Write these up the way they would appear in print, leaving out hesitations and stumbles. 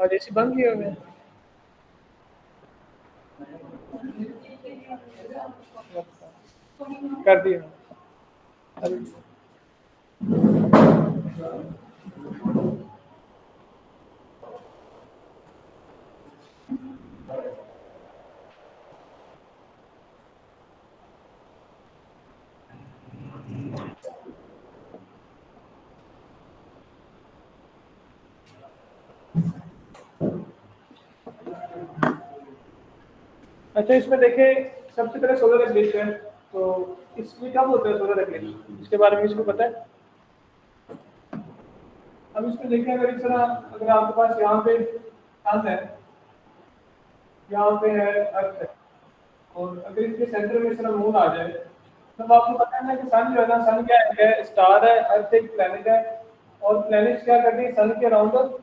और एसी बंद किए हुए हैं। कर दिया अभी। अच्छा, इसमें देखें सबसे पहले सोलर एक्लिप्स है, तो इसमें कब होता है सोलर एक्लिप्स, इसके बारे में इसको पता है? अब इसमें देखें, अगर इस तरह अगर आपके पास यहाँ पे सन है, यहाँ पे है अर्थ है, और अगर इसके सेंटर में इस तरह मून आ जाए, तब आपको पता है ना कि सन जो है ना, सन क्या है, स्टार है, अर्थ एक प्लेनेट है, और प्लेनेट्स क्या करते हैं, सन के अराउंड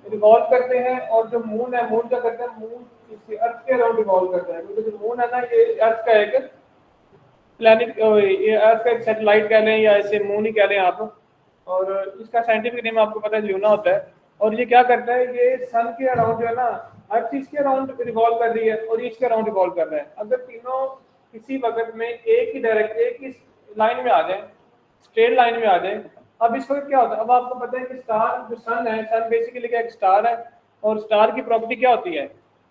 रिवॉल्व करते हैं, और जो मून है, मून क्या करता है, मून इसके अर्थ के अराउंड रिवॉल्व करता है, क्योंकि जो मून है ना, ये अर्थ का एक प्लैनेट, ये अर्थ का एक सैटेलाइट कह लें या ऐसे मून ही कह लें आप। और इसका साइंटिफिक नेम आपको पता है, ल्यूना होता है। और ये क्या करता है, ये सन के अराउंड जो है ना, अर्थ इसके अराउंड रिवॉल्व कर रही है और इसके अराउंड रिवॉल्व कर रहा है। अगर तीनों किसी वक्त में एक ही लाइन में आ जाए, स्ट्रेट लाइन में आ जाए, अब इस वक्त क्या होता है, अब आपको पता है कि स्टार जो सन है, सन बेसिकली क्या एक स्टार है, और स्टार की प्रॉपर्टी क्या होती है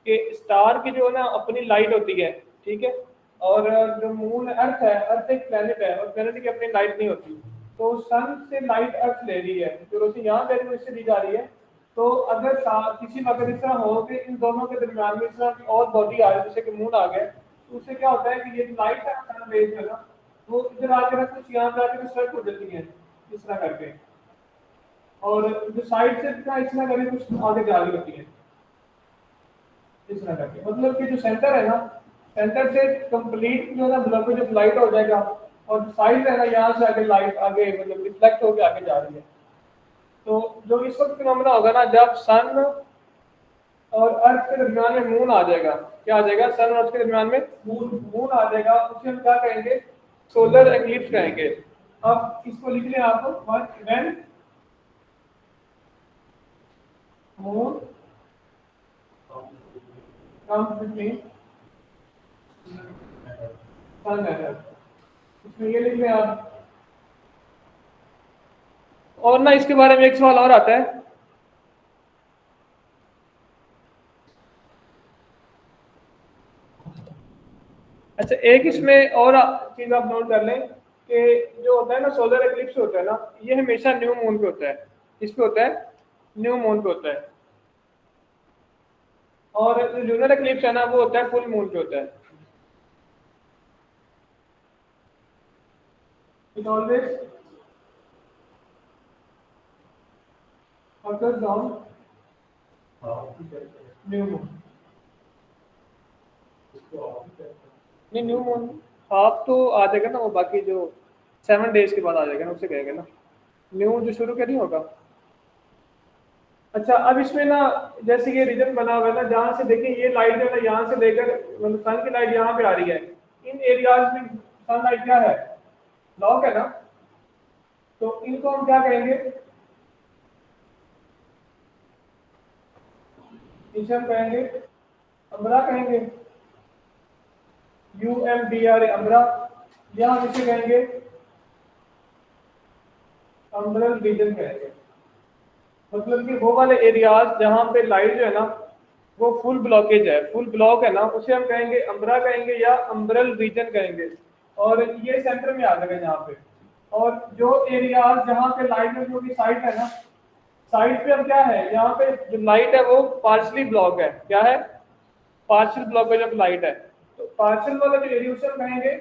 कि स्टार की जो है ना अपनी लाइट होती है, ठीक है, और जो मून अर्थ है, अर्थ एक प्लेनेट है, और प्लेनेट की अपनी लाइट नहीं होती, तो सन से लाइट अर्थ ले रही है, जो रोशनी यहाँ दे रही है इससे दी जा रही है। तो अगर किसी अगर इस तरह हो कि इन दोनों के दरमियान में इस तरह की और बॉडी आ जाए, जैसे कि मून आ गए, तो उससे क्या होता है कि ये लाइट है सन रेज है ना, वो इधर आके ना कुछ यहाँ पे आके स्ट्रक हो जाती है इस तरह करके, और जो साइड से इतना इस तरह करके कुछ आगे जा रही होती है इस तरह करके, मतलब कि जो सेंटर है ना, सेंटर से कंप्लीट जो है ना ब्लॉकेज ऑफ लाइट हो जाएगा, और साइड है ना यहाँ से आगे लाइट आगे मतलब रिफ्लेक्ट होकर आगे जा रही है। तो जो इस वक्त फिनोमेना होगा ना, जब सन और अर्थ के दरमियान में मून आ जाएगा, क्या आ जाएगा, सन और अर्थ के दरमियान में मून मून आ जाएगा, उसे हम क्या कहेंगे, सोलर एक्लिप्स कहेंगे। अब इसको लिख लें आप, when moon comes between sun and earth, इसमें ये लिख लें आप। और ना इसके बारे में एक सवाल और आता है, अच्छा एक इसमें और चीज आप नोट कर लें कि जो होता है ना सोलर एक्लिप्स होता है ना, ये हमेशा न्यू मून पे होता है, इस पे होता है, न्यू मून पे होता है। और जो लूनर एक्लिप्स है ना, वो होता है फुल मून पे होता है। It always occurs on new moon, नहीं न्यू मून हाफ तो आ जाएगा ना, वो बाकी जो 7 डेज के बाद आ जाएगा ना, उससे कहेगा ना, न्यू जो शुरू का नहीं होगा। अच्छा, अब इसमें ना जैसे ये रीजन बना हुआ है ना, जहाँ से देखिए ये लाइट जो है ना, यहाँ से लेकर मतलब सन की लाइट यहाँ पे आ रही है, इन एरियाज में सन लाइट क्या है, ब्लॉक है ना, तो इनको हम क्या कहेंगे, इसे हम कहेंगे अम्ब्रा कहेंगे, UMBRA अम्ब्रा, या हम इसे कहेंगे अम्ब्रल रीजन कहेंगे। मतलब कि वो वाले एरियाज जहाँ पे लाइट जो है ना वो फुल ब्लॉकेज है, फुल ब्लॉक है ना, उसे हम कहेंगे अम्ब्रा कहेंगे या अम्ब्रल रीजन कहेंगे, और ये सेंटर में आ जाएगा यहाँ पे। और जो एरियाज जहाँ पे लाइट है जो कि साइड है ना, साइड पे अब क्या है, यहाँ पे जो लाइट है वो पार्शली ब्लॉक है, क्या है, पार्शियल ब्लॉकेज ऑफ लाइट है, तो पार्शियल वाला जो एरिया उसे हम कहेंगे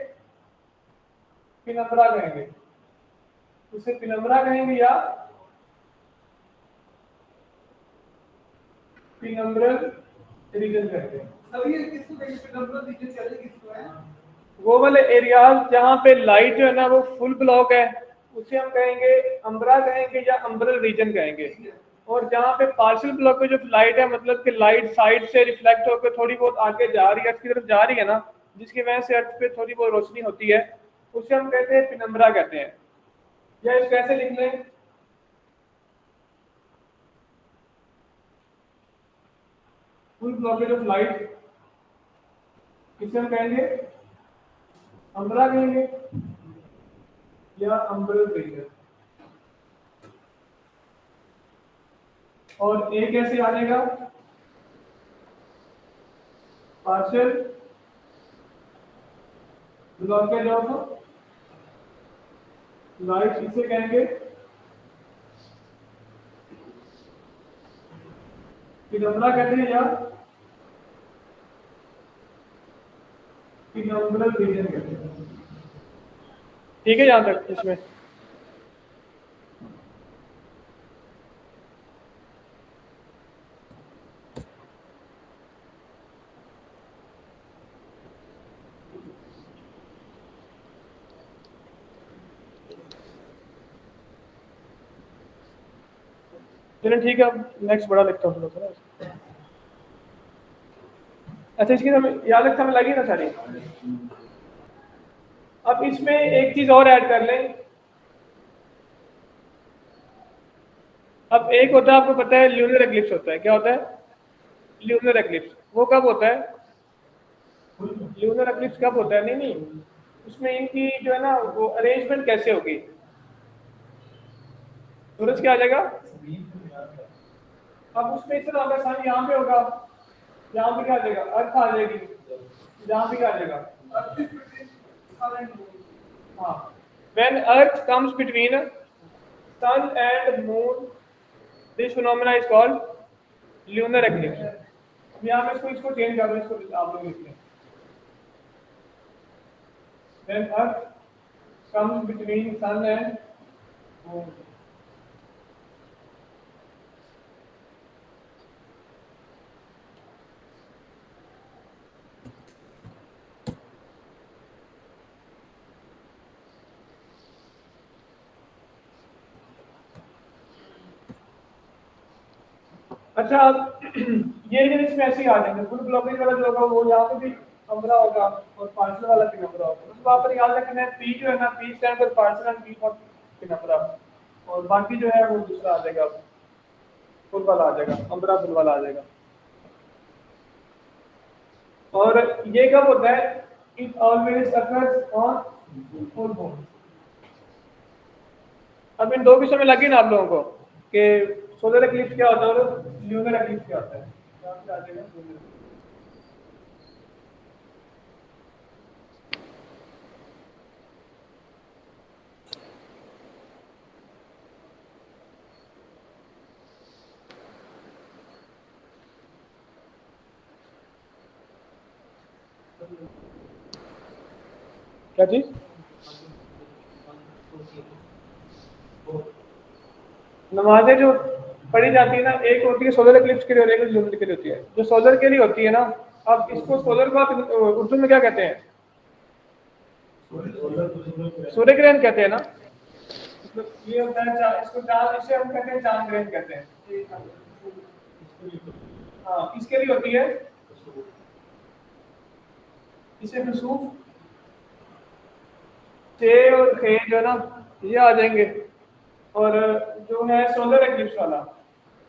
पिनम्बरा कहेंगे, उसे पिनम्बरा कहेंगे या पिनम्ब्रल रीजन कहेंगे। अब ये किसको कहेंगे, पिनम्ब्रल रीजन चले किसको है, वो वाले एरियाज जहाँ पे लाइट जो है ना वो फुल ब्लॉक है, उसे हम कहेंगे अम्ब्रा कहेंगे या अम्ब्रल रीजन कहेंगे। और जहाँ पे पार्शियल ब्लॉकेज ऑफ लाइट है, मतलब कि लाइट साइड से रिफ्लेक्ट होकर थोड़ी बहुत आगे जा रही है, अर्थ की तरफ जा रही है ना, जिसकी वजह से अर्थ पे थोड़ी बहुत रोशनी होती है, उसे हम कहते हैं पिनम्बरा कहते हैं। या इसको कैसे लिख लें, फुल ब्लॉकेज ऑफ लाइट किसे हम कहेंगे, अम्ब्रा कहेंगे या अम्ब्रल रीजन। और ए कैसे आ जाएगा, पार्शियल ब्लॉकेज ऑफ लाइट, इसे कहेंगे पिनम्बरा कहते हैं या पिनम्ब्रल रीजन कहते हैं। ठीक है यहां तक इसमें। चलिए ठीक है, अब नेक्स्ट बड़ा लिखता हूँ थोड़ा सा। अच्छा इसकी हमें याद रखना में लगी ना सारी। अब इसमें एक चीज और ऐड कर लें। अब एक होता है, आपको पता है ल्यूनर एक्लिप्स होता है, क्या होता है ल्यूनर एक्लिप्स, वो कब होता है, ल्यूनर एक्लिप्स कब होता है, नहीं नहीं उसमें इनकी जो है ना वो अरेंजमेंट कैसे होगी, सूरज क्या आ जाएगा, अब उसमें इतना होगा सन यहाँ पे होगा, यहाँ पे क्या आ जाएगा, अर्थ आ जाएगी, यहाँ पे क्या आ जाएगा, हाँ, when earth comes between sun and moon this phenomena is called lunar eclipse। अब यहाँ पे इसको चेंज कर दो, इसको आप लोग लिखते हैं when earth comes between sun and moon। अच्छा अब ये रीजन इसमें ऐसे ही आ जाएंगे, फुल ब्लॉकेज वाला जो होगा वो यहाँ पे भी अम्ब्रा होगा और पार्शियल वाला पिनम्बरा होगा। तो वहाँ पर याद रखना है पी जो है ना, P stand for partial and P for penumbra, और बाकी जो है वो दूसरा आ जाएगा, फुल वाला आ जाएगा, अम्ब्रा फुल वाला आ जाएगा। और ये कब होता है, it always occurs on full moon. अब इन दो विषयों में लगी ना आप लोगों को कि सोलर एक्लिप्स क्या होता है और ल्यूनर एक्लिप्स क्या होता है, क्या चीज, नमाजें जो पढ़ी जाती है ना, एक होती है सोलर एक्लिप्स के लिए और एक ल्यूनर के लिए होती है। जो सोलर के लिए होती है ना, अब इसको सोलर को आप उर्दू में क्या कहते हैं, सूर्य ग्रहण कहते हैं ना, मतलब ये होता है इसको चांद, इसे हम कहते हैं चांद ग्रहण कहते हैं। हाँ इसके लिए होती है, इसे खसूफ चे और खे जो है ना ये आ जाएंगे, और जो है सोलर एक्लिप्स वाला,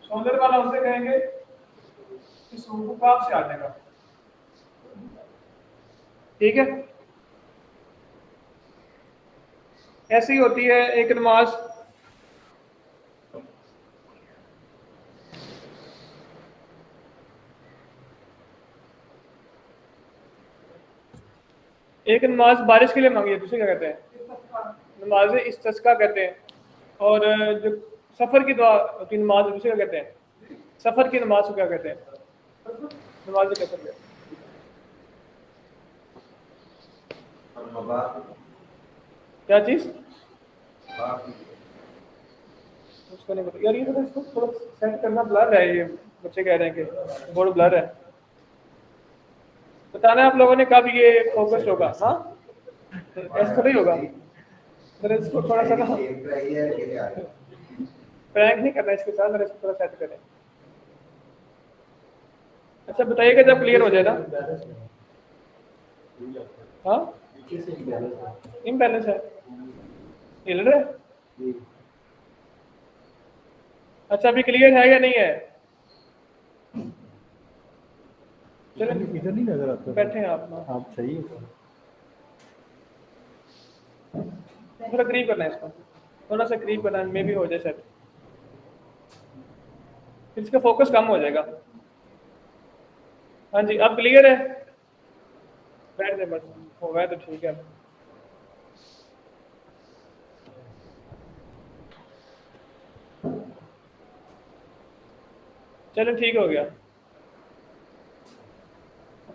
सोलर वाला उसे कहेंगे कि सूर्य से आ जाएगा। ठीक है, ऐसी होती है एक नमाज। एक नमाज बारिश के लिए मांगी है, दूसरे क्या कहते हैं, नमाज इस्तिस्का कहते हैं। और जो सफर की दुआ की नमाज, दूसरे क्या कहते हैं, सफर की नमाज को क्या कहते हैं, नमाज कसर। क्या चीज, उसको नहीं पता यार, ये तो इसको थोड़ा सेट करना, ब्लर है ये, बच्चे कह रहे हैं कि बोर्ड ब्लर है। बताना आप लोगों ने कब ये फोकस होगा, हाँ ऐसा थोड़ा ही होगा, फिर इसको थोड़ा सा ना प्रैंक नहीं करना इसके साथ, इसको थोड़ा सेट करें। अच्छा बताइएगा जब क्लियर हो जाए ना। हाँ इम्बैलेंस है, हिल रहा है। अच्छा अभी क्लियर है या नहीं है, चलो इधर नहीं नजर आता। बैठे हैं आप सही है। थोड़ा करीब करना है इसको, थोड़ा सा करीब करना है, मे भी हो जाए सेट, इसका फोकस कम हो जाएगा। हाँ जी, अब क्लियर है, बैठ जाए बस, हो गया तो ठीक है। चलो ठीक हो गया।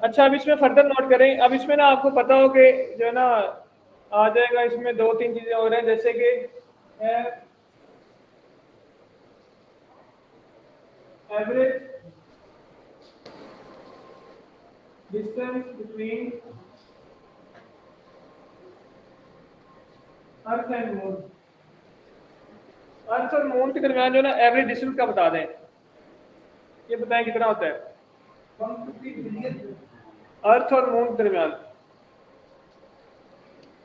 अच्छा, अब इसमें फर्दर नोट करें, अब इसमें ना आपको पता हो कि जो है ना आ जाएगा, इसमें दो तीन चीजें हो रही हैं, जैसे कि average distance between earth and moon. Earth और मून के दरमियान जो है ना एवरेज डिस्टेंस का बता दें, ये बताएं कितना होता है 150 मिलियन अर्थ और मून के दरमियान।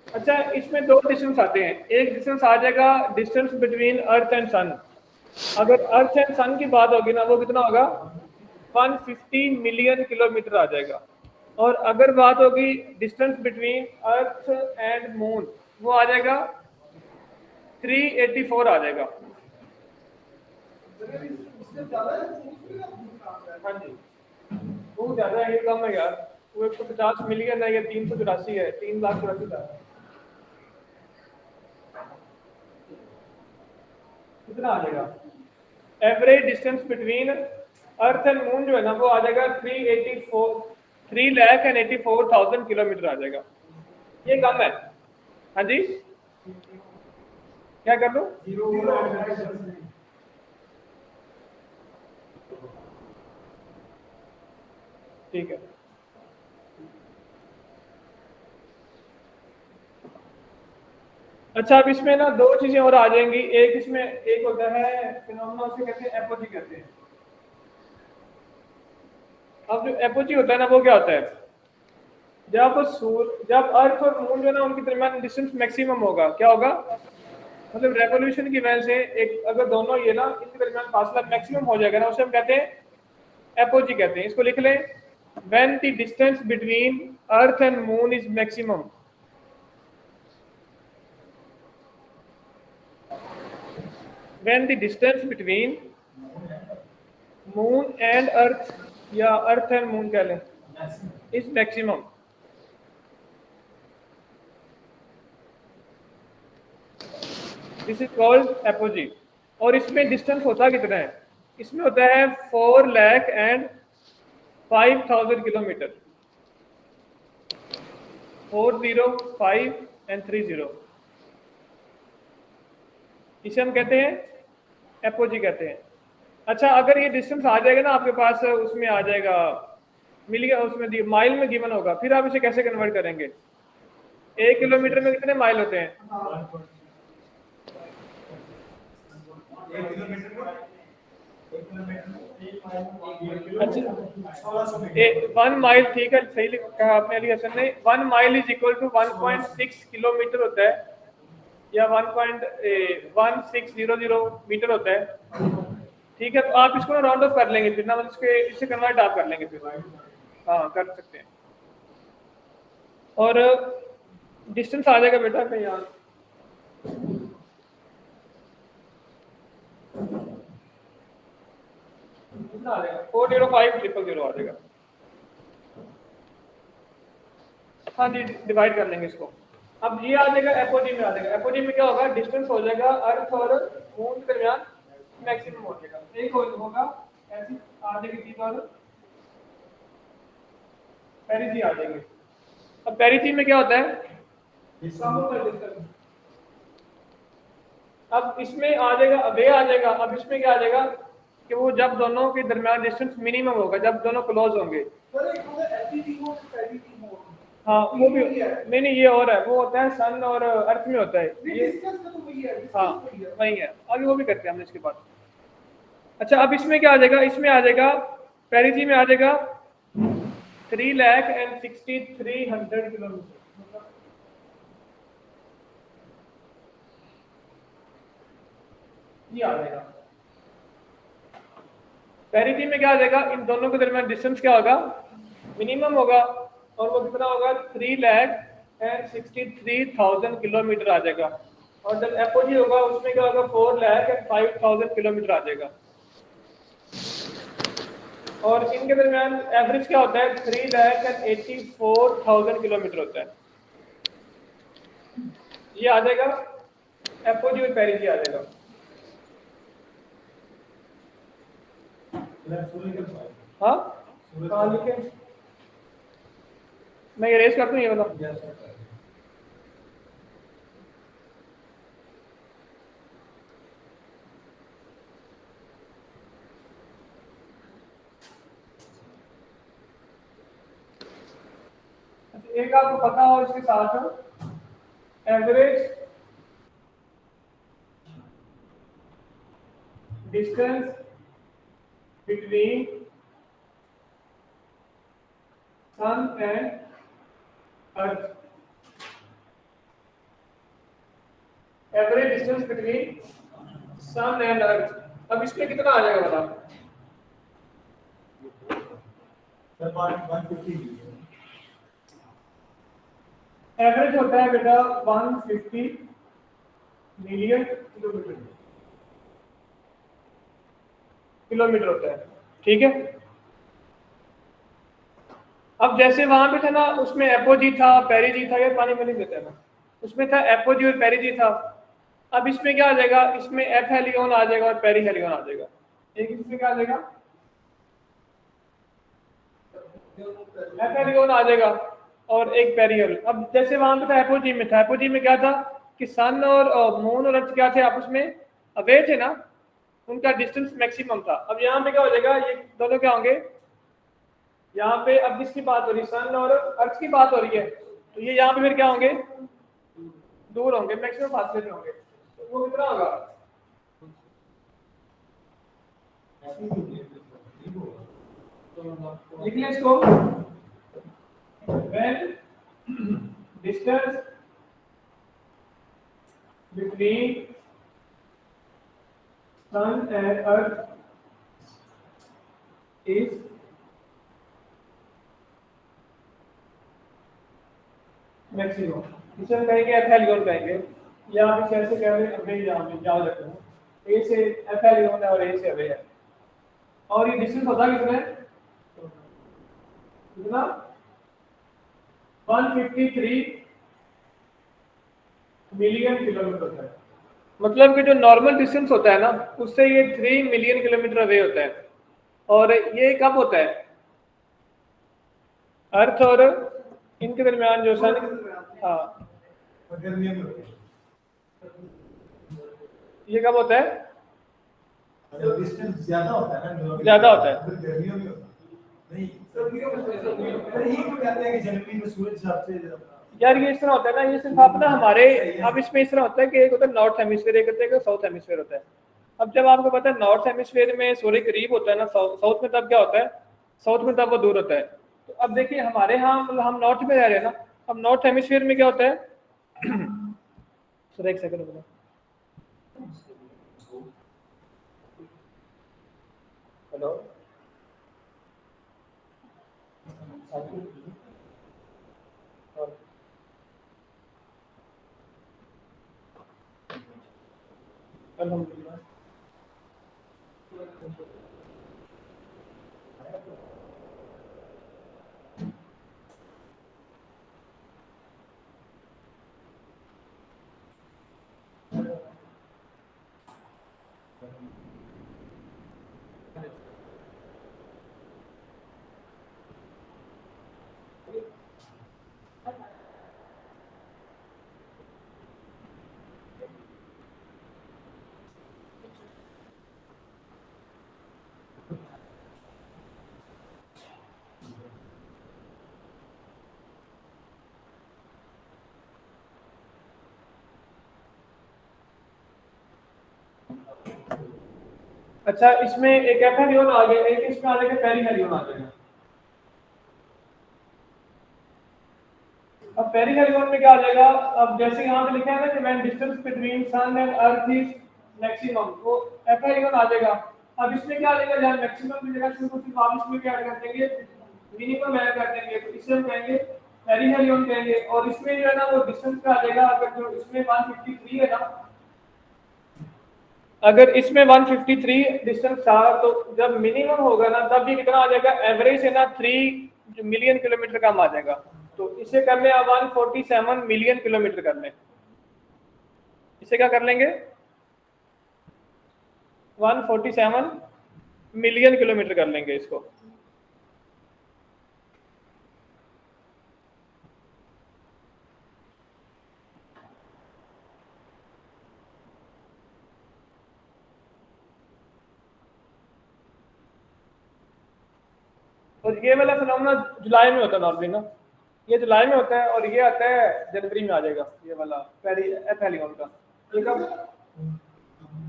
अच्छा, इसमें दो डिस्टेंस आते हैं, एक डिस्टेंस आ जाएगा डिस्टेंस बिटवीन अर्थ एंड सन। अगर अर्थ एंड सन की बात होगी ना, वो कितना होगा 150 मिलियन किलोमीटर आ जाएगा। और अगर बात होगी distance between earth and moon, वो आ जाएगा 384 आ जाएगा। हाँ जी, वो ज्यादा है, ये कम है यार, वो 150 मिलियन है, या 384 है, 3,84,000 कितना आ जाएगा। Average distance between earth and moon जो है ना, वो आ जाएगा 3,84,000 किलोमीटर आ जाएगा। ये कम है। हाँ जी, क्या कर लो, ठीक है। अच्छा, अब इसमें ना दो चीजें और आ जाएंगी, एक इसमें एक होता है फिनोमेना, उसे कहते हैं एपोजी कहते हैं। अब जो एपोजी होता है ना, वो क्या होता है, जब अर्थ और मून जो है ना, उनके दरमियान डिस्टेंस मैक्सिमम होगा, क्या होगा, मतलब रेवोल्यूशन की वजह से एक अगर दोनों ये ना इनके दरमियान फासला मैक्सिमम हो जाएगा ना, उसे हम कहते हैं एपोजी कहते हैं। इसको लिख लें, when the distance between earth and moon is maximum, when the distance between moon and earth, या अर्थ एंड मून कह लें, is maximum, this is called apogee. और इसमें डिस्टेंस होता कितना है, इसमें होता है 4,05,000 किलोमीटर, 4, 5 एंड 30, इसे हम कहते हैं एपोजी कहते हैं। अच्छा, अगर ये डिस्टेंस आ जाएगा ना आपके पास, उसमें आ जाएगा, मिल गया, उसमें माइल में गिवन होगा, फिर आप इसे कैसे कन्वर्ट करेंगे, 1 किलोमीटर में कितने माइल होते हैं, अच्छा 1 माइल, ठीक है, सही कहा आपने अली हसन ने, 1 mile is equal to 1.6 kilometre होता है, या 1.1600 मीटर होता है। ठीक है, तो आप इसको ना राउंड ऑफ कर लेंगे फिर ना, मतलब इससे कन्वर्ट आप कर लेंगे फिर, हाँ कर सकते हैं। और डिस्टेंस आ जाएगा बेटा कहीं यहाँ, कितना आ जाएगा, 405,000 आ जाएगा। हाँ जी, डिवाइड कर लेंगे इसको। अब ये आ जाएगा एपोजी में, आ जाएगा एपोजी में क्या होगा, डिस्टेंस हो जाएगा अर्थ और मून के दरमियान मैक्सिमम हो जाएगा, एक होगा ऐसी आ जाएगी चीज, और पेरिजी आ जाएंगे। अब पेरिजी में क्या होता है, डिस्टेंस। अब इसमें आ जाएगा, वे आ जाएगा, अब इसमें क्या आ जाएगा कि वो जब दोनों के दरमियान डिस्टेंस मिनिमम होगा, जब दोनों क्लोज होंगे। हाँ वो भी नहीं, ये और है, वो होता है सन और अर्थ में होता है ये, हाँ वही है, आगे वो भी करते हैं हमने इसके बाद। अच्छा, अब इसमें क्या आ जाएगा, इसमें आ जाएगा पेरिजी में आ जाएगा 3,63,100 किलोमीटर, ये आ जाएगा। पेरिजी में क्या आ जाएगा, इन दोनों के दरमियान डिस्टेंस क्या होगा मिनिमम होगा, और वो कितना होगा 3,63,000 किलोमीटर आ जाएगा। और जब एपोजी होगा उसमें क्या होगा 4,05,000 किलोमीटर आ जाएगा। और इनके दरमियान एवरेज क्या होता है 3,84,000 किलोमीटर होता है। ये आ जाएगा एपोजी और पेरिजी आ जाएगा। हाँ कहाँ लिखे, मैं इरेज कर दूं ये वाला। एक आपको पता हो इसके साथ average distance between sun and earth, average distance between sun and earth. अब इसमें कितना आ जाएगा बता। एवरेज होता है बेटा 150 मिलियन किलोमीटर होता है, ठीक है। अब जैसे वहां पे था ना उसमें एपोजी था पेरिजी था, ये पानी में नहीं देता ना, उसमें था एपोजी और पेरिजी था। अब इसमें क्या आ जाएगा, इसमें एफ हेलियन आ जाएगा और पेरी हेलियन आ जाएगा। एक इसमें क्या आ जाएगा एफ हेलियन आ जाएगा और एक पेरी हेलियन। अब जैसे वहां पे था एपोजी में था, एपोजी में क्या था कि सन और मून और अर्थ क्या थे आपस में अवे थे ना, उनका डिस्टेंस मैक्सिमम था। अब यहाँ पे क्या हो जाएगा, ये दोनों क्या होंगे, यहाँ पे अब किसकी बात हो रही है सन और अर्थ की बात हो रही है, तो ये यहाँ पे फिर क्या होंगे दूर होंगे, मैक्सिमम फासले पे होंगे। तो वो कितना होगा लिख लें इसको, when distance between sun and earth is maximum, इसे हम कहेंगे एफ हेलियन कहेंगे, या आप इसे ऐसे कह रहे हैं अबे, यहाँ पे याद रखना ए से एफ हेलियन है और ए से अबे है। और ये डिस्टेंस होता कितना है, कितना 153 मिलियन किलोमीटर होता है। मतलब कि जो नॉर्मल डिस्टेंस होता है ना उससे ये 3 मिलियन किलोमीटर अवे होता है। और ये कब होता है, अर्थ और इनके दरमियान जो सन, हाँ ये कब होता है, डिस्टेंस ज्यादा होता है ना, ज्यादा होता है। गर्मियों में होता नहीं, सर्दियों में अरे ये क्यों कहते हैं कि जनवरी में सूरज सबसे यार ये इस तरह होता है ना, ये सिर्फ अपना हमारे, अब इसमें इस तरह होता है कि एक होता है नॉर्थ हेमिस्फीयर, एक होता है साउथ हेमिस्फीयर होता है। अब जब आपको पता है नॉर्थ हेमिस्फीयर में सूर्य करीब होता है ना, साउथ में तब क्या होता है, साउथ में तब वो दूर होता है। तो अब देखिए हमारे यहाँ मतलब हम नॉर्थ में रह रहे हैं ना, अब नॉर्थ हेमिस्फीयर में क्या होता है सर एक सेकंड बोलो, हेलो अल्हम्दुलिल्लाह। अच्छा इसमें एक एफ हेलियन आ गया, एक इसमें आ जाएगा पेरी हेलियन आ जाएगा। अब पेरी हेलियन में क्या आ जाएगा, अब जैसे यहाँ पे लिखा है ना कि when distance between sun and earth is maximum, तो एफ हेलियन आ जाएगा। अब इसमें क्या आ जाएगा, जहाँ मैक्सिमम की जगह सिर्फ आप इसमें क्या कर देंगे मिनिमम ऐड कर देंगे तो इसे हम कहेंगे पेरिहेलियन कहेंगे। और इसमें जो है ना वो डिस्टेंस का आ जाएगा, अगर जो इसमें 153 है ना, अगर इसमें 153 डिस्टेंस था तो जब मिनिमम होगा ना तब ये कितना आ जाएगा, एवरेज है ना 3 मिलियन किलोमीटर कम आ जाएगा। तो इसे कर ले आप 147 मिलियन किलोमीटर कर लें। इसे क्या कर लेंगे, 147 मिलियन किलोमीटर कर लेंगे इसको। और ये वाला फिनोमेना जुलाई में होता है नॉर्मली ना, ये जुलाई में होता है और ये आता है जनवरी में आ जाएगा, ये वाला एपेलियन का। ये कब,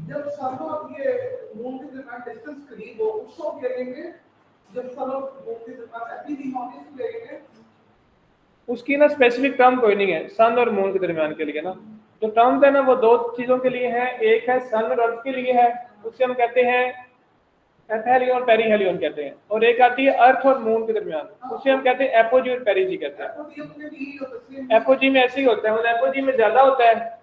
जब सन और ये मून के दरमियान डिस्टेंस करीब हो उसको क्या लेंगे, जब सन और मून के दरमियान एपी होने से लेंगे। उसकी ना स्पेसिफिक टर्म कोई नहीं है सन और मून के दरमियान के लिए ना। जो टर्म्स है ना वो दो चीजों के लिए है, एक है सन और अर्थ के लिए है, उससे हम कहते हैं एपेलियन और पेरिहेलियन कहते हैं, और एक आती है अर्थ और मून के दरमियान, उसे हम कहते हैं एपोजी और पेरिजी कहते हैं। एपोजी में ऐसे ही होता है, मतलब एपोजी में ज्यादा होता है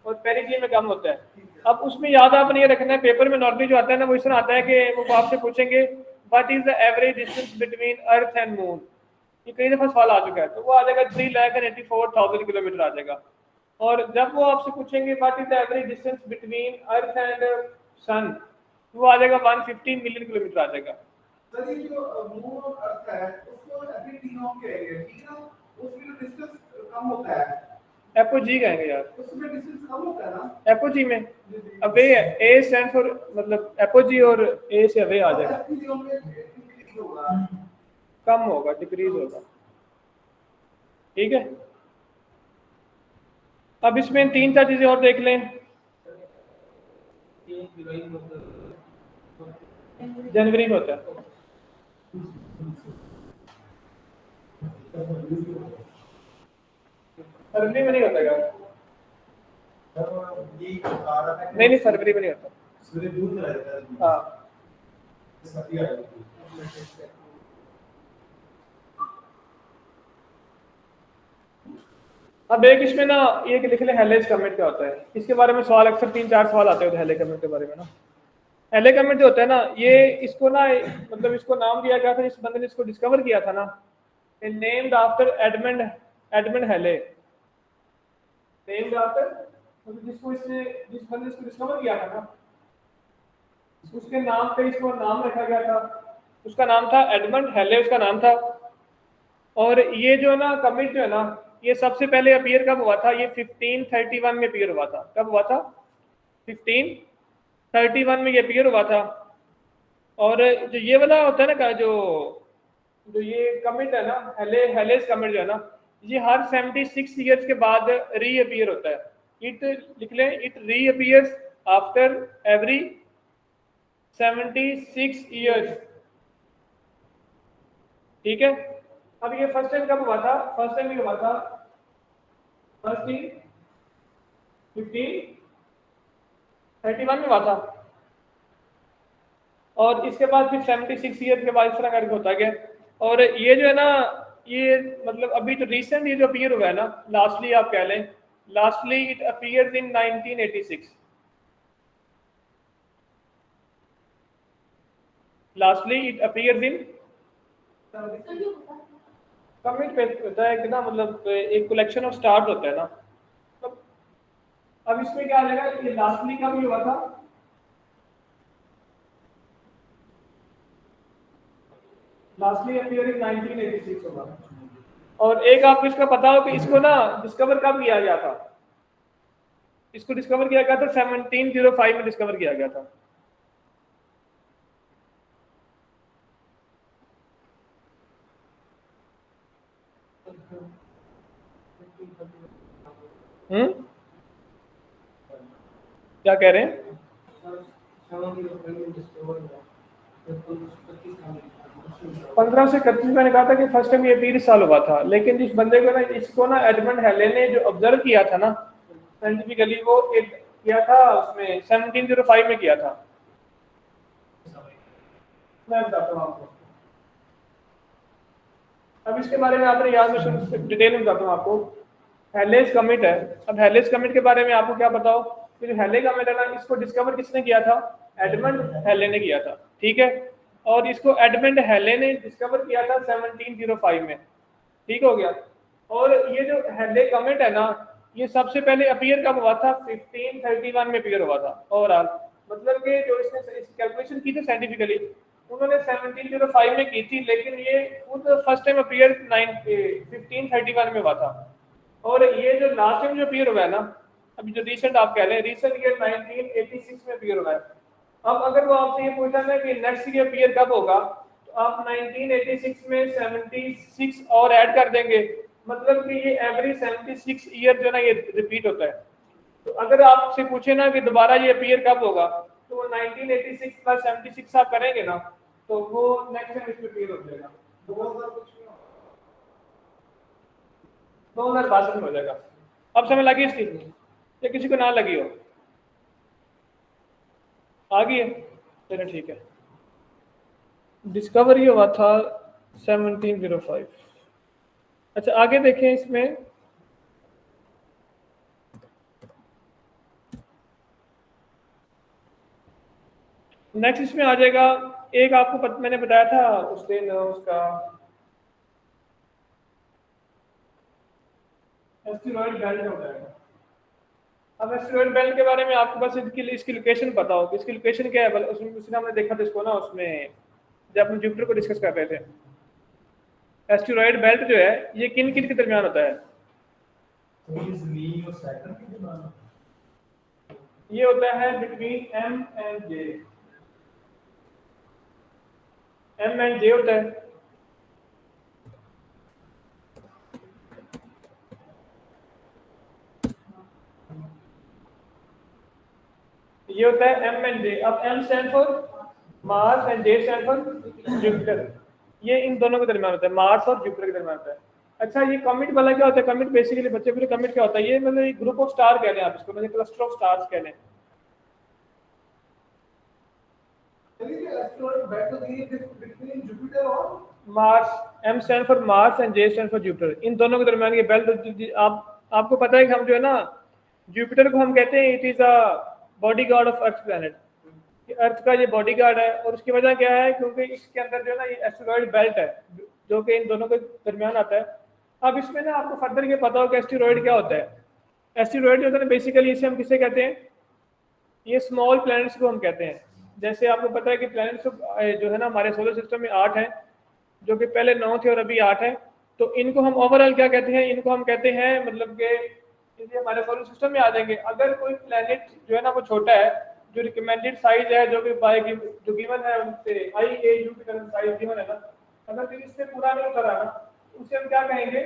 और पेरिजी में कम होता है। अब उसमें याद आपने ये रखना है, पेपर में नॉर्मली जो आता है ना वो इस तरह आता है कि वो आपसे पूछेंगे what is the average distance between earth and moon. ये कई दफा सवाल आ चुका है, तो वो आ जाएगा 3,84,000 किलोमीटर आ जाएगा। और जब वो आपसे पूछेंगे what is the average distance between earth and sun, वो आ जाएगा 150 मिलियन किलोमीटर आ जाएगा। सर ये जो मून और अर्थ है उसको एपी कहेंगे, ठीक है ना, उसमें डिस्टेंस कम होता है, एपोजी कहेंगे यार, उसमें डिस्टेंस कम होता है ना एपोजी में। अब वे है, ए स्टैंड फॉर मतलब एपोजी और ए से अवे आ जाएगा, एपी में इंक्रीज होगा, कम होगा, डिक्रीज होगा। ठीक है, अब इसमें 3-4 चीजें और देख लें। जनवरी में होता है, फरवरी में नहीं होता यार, ये बता रहा था नहीं फरवरी में नहीं होता। सूर्य दूर चला जाता है। हाँ सती आ जाती है। अब एक इसमें ना ये लिख ले हेलेज कमेट क्या होता है, इसके बारे में सवाल अक्सर 3-4 सवाल आते हैं हेले कमेट के बारे में ना। हेले कमेट जो होता है ना, ये इसको ना मतलब इसको नाम दिया गया था जिस बंदे ने इसको डिस्कवर किया था ना, नेम्ड आफ्टर एडमंड हेले, नेम्ड आफ्टर मतलब जिस बंदे ने इसको डिस्कवर किया था ना उसके नाम पे इसको नाम रखा गया था, उसका नाम था एडमंड हेले, उसका नाम था। और ये जो ना कमिट जो है ना, ये सबसे पहले अपीयर कब हुआ था, ये 1531 में अपीयर हुआ था। कब हुआ था, 1531 में ये अपीयर हुआ था। और जो ये वाला होता है ना जो ये कमिट है ना, हेलेस कमिट जो है ना, ये हर 76 ईयर्स के बाद रीअपीयर होता है। इट लिख लें, इट रीअपीयर्स आफ्टर एवरी 76 ईयर्स। ठीक है, अब ये फर्स्ट टाइम कब हुआ था, फर्स्ट टाइम ये हुआ था 1531 में हुआ था। और इसके बाद फिर 76 ईयर के बाद इस तरह करके होता गया। और ये जो है ना, ये मतलब अभी जो रिसेंट ये जो अपीयर हुआ है ना, लास्टली आप कह लें, lastly it appears in 1986, lastly it appears in commit पे होता है कि ना, मतलब एक कलेक्शन ऑफ स्टार्स होता है ना। तो अब इसमें क्या आ जाएगा, ये लास्टली कब ये हुआ था, लास्टली अपीयर इन 1986 होगा। और एक आपको इसका पता हो कि इसको ना डिस्कवर कब किया गया था, इसको डिस्कवर किया गया था 1705 में डिस्कवर किया गया था। क्या कह रहे हैं, 15 से 31 मैंने कहा था कि फर्स्ट टाइम ये 20 साल हुआ था, लेकिन जिस बंदे को ना इसको ना एडमंड हेले ने जो ऑब्जर्व किया था ना साइंटिफिकली, वो एक किया था उसमें 1705 में किया था। मैं बताता हूँ आपको, अब इसके बारे में आपने याद में शुरू से डिटेल में बताता हूँ आपको। हेलेस कमिट है। अब हेलेस कमिट के बारे में आपको क्या बताओ कि जो हेले कमिट है ना, इसको डिस्कवर किसने किया था? एडमंड हेले ने किया था, ठीक है। और इसको एडमंड हेले ने डिस्कवर किया था 1705 में, ठीक हो गया। और ये जो हेले कमिट है ना, ये सबसे पहले अपीयर कब हुआ था? 1531 में अपीयर हुआ था ओवरऑल। मतलब कि जो इसने कैलकुलेशन की थी साइंटिफिकली, उन्होंने 1705 में की थी, लेकिन ये खुद फर्स्ट टाइम अपीयर 1531 में हुआ था। और ये जो लास्ट टाइम जो अपीयर हुआ है ना, अभी जो रिसेंट आप कह रहे हैं, रिसेंट ईयर 1986 में अपीयर हुआ है। अब अगर वो आपसे ये पूछा ना कि नेक्स्ट ईयर अपीयर कब होगा, तो आप 1986 में 76 और ऐड कर देंगे, मतलब कि ये एवरी 76 ईयर जो है ना ये रिपीट होता है। तो अगर आपसे पूछे ना कि दोबारा ये अपीयर कब होगा, तो वो 1986 प्लस 76 आप करेंगे ना, तो वो नेक्स्ट टाइम इसमें अपीयर हो जाएगा। 2062 में हो जाएगा। अब समझ लगी इसकी, या किसी को ना लगी हो? आ गई है, चलो ठीक है। डिस्कवरी हुआ था 1705। अच्छा आगे देखें इसमें। नेक्स्ट इसमें आ जाएगा एक, आपको मैंने बताया था उस दिन उसका एस्टेरॉयड बेल्ट हो जाएगा। अब एस्टेरॉयड बेल्ट के बारे में आपको बस इसकी लोकेशन पता हो कि इसकी लोकेशन क्या है। उसने हमने देखा था इसको ना उसमें, जब हम जुपिटर को डिस्कस कर रहे थे। एस्टेरॉयड बेल्ट जो है ये किन किन के दरमियान होता है? तो ये ज़मीन और सैटर्न के दरमियान ये होता है between M and J. M and J होता है। ये होता है एम एंड जे। अब M stand for Mars and J stand for Jupiter. ये इन दोनों के दरमियान होता है, मार्स और जुपिटर के दरमियान होता है। अच्छा ये कमिट वाला क्या होता है? कमिट बेसिकली बच्चे के लिए कमिट क्या होता है? ये मतलब एक ग्रुप ऑफ स्टार कह लें आप इसको, मतलब क्लस्टर ऑफ स्टार्स कह लें। एस्टेरॉयड बेल्ट बिटवीन जुपिटर और Mars. M stand for Mars and J stand for Jupiter. इन दोनों के दरमियान ये बेल्ट। आपको पता है कि हम जो है ना, जुपिटर को हम कहते हैं it is a bodyguard of earth planet. Earth का ये बॉडी गार्ड है। और उसकी वजह क्या है? क्योंकि इसके अंदर जो है ना ये एस्टेरॉयड बेल्ट है जो कि इन दोनों के दरमियान आता है। अब इसमें ना आपको फर्दर ये पता हो कि एस्टेरॉयड क्या होता है। एस्टेरॉयड जो होता है ना, बेसिकली इसे हम किसे कहते हैं? ये स्मॉल प्लैनेट्स को हम कहते हैं। जैसे आपको पता है कि प्लैनेट्स जो है ना हमारे सोलर सिस्टम में 8 हैं, जो कि पहले 9 थे और अभी 8 हैं। तो इनको हम ओवरऑल क्या कहते हैं? इनको हम कहते हैं मतलब कि ये हमारे सोलर सिस्टम में आ जाएंगे। अगर कोई प्लैनेट जो है ना वो छोटा है, जो रिकमेंडेड साइज है जो कि जो गिवन है उनसे IAU की तरफ साइज गिवन है ना, अगर फिर इससे पूरा नहीं उतरा ना, तो उसे हम क्या कहेंगे?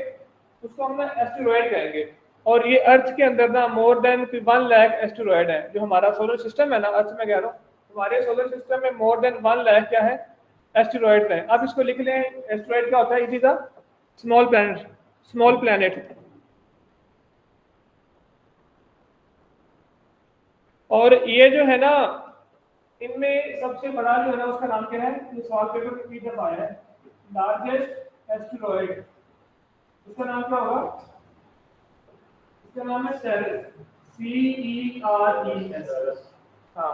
उसको हम ना एस्टेरॉयड कहेंगे। और ये अर्थ के अंदर ना मोर देन 1 लाख एस्टेरॉयड है। जो हमारा सोलर सिस्टम है ना, अर्थ में कह रहा हूँ, हमारे सोलर सिस्टम में मोर देन 1 लाख क्या है? एस्टेरॉयड है। अब इसको लिख लें, एस्टेरॉयड क्या होता है? It is a small planet. Small planet. और ये जो है ना, इनमें सबसे बड़ा जो है ना उसका नाम क्या है? ये सवाल पेपर में भी दफा है, लार्जेस्ट एस्टेरॉयड। उसका नाम क्या होगा? इसका नाम है सेरेस। CERES। हाँ,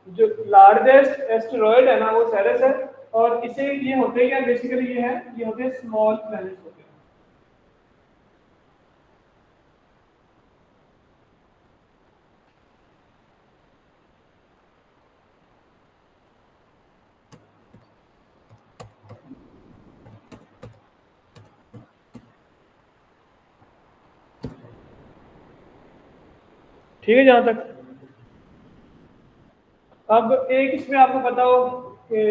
जो लार्जेस्ट एस्टेरॉयड है ना वो सेरेस है। और इसे ये होते हैं बेसिकली ये होते हैं स्मॉल प्लैनेट्स होते हैं। ठीक है जहां तक। अब एक इसमें आपको पता हो कि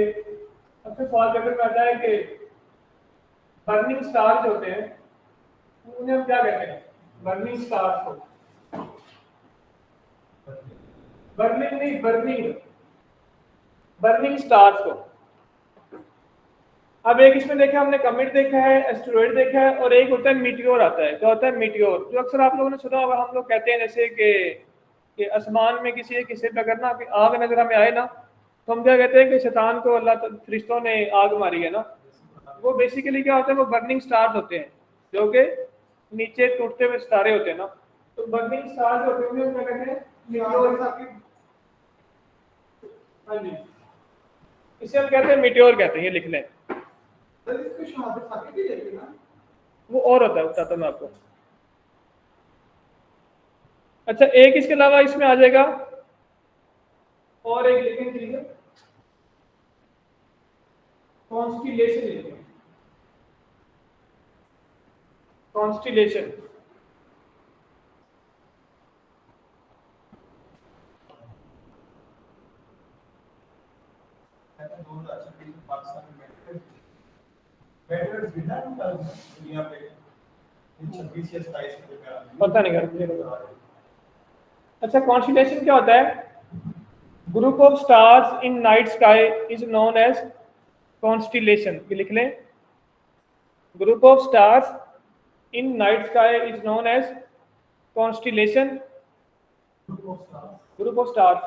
सबसे सवाल पेपर में आता है कि बर्निंग स्टार्स होते हैं, उन्हें हम क्या कहते हैं? बर्निंग स्टार्स को। बर्निंग नहीं, बर्निंग, बर्निंग स्टार्स को। अब एक इसमें देखा हमने, कमिट देखा है, एस्टेरॉयड देखा है, और एक होता है मीटियोर आता है। क्या होता है? मीटियोर। जो अक्सर आप लोगों ने सुना होगा, हम लोग कहते हैं जैसे कि आसमान में किसी पे अगर ना आग नजर हमें आए ना, तो हम क्या कहते हैं कि शैतान को अल्लाह फरिश्तों ने आग मारी है ना। वो बेसिकली क्या होता है, वो बर्निंग स्टार्स होते हैं जो कि नीचे टूटते हुए सितारे होते हैं ना, तो बर्निंग स्टार्स होते हैं उन्हें क्या कहते हैं, मीटियोर। हाँ जी, इसे हम कहते हैं मीटियोर कहते हैं, ये लिख लें। सर इसको शहादत साकिब भी लेते ना। वो और होता है, बताता हूँ मैं आपको। अच्छा, एक इसके अलावा इसमें आ जाएगा और एक लिखेंगे चीज, कॉन्स्टिलेशन लिखेंगे, कॉन्स्टिलेशन। पाकिस्तान में वेटरन्स बिना दुनिया पे 26 या 27 रुपए पता नहीं कर। अच्छा, कॉन्स्टिलेशन क्या होता है? Group of stars in night sky is known as constellation. ये लिख लें, group of stars in night sky is known as constellation. Group of stars,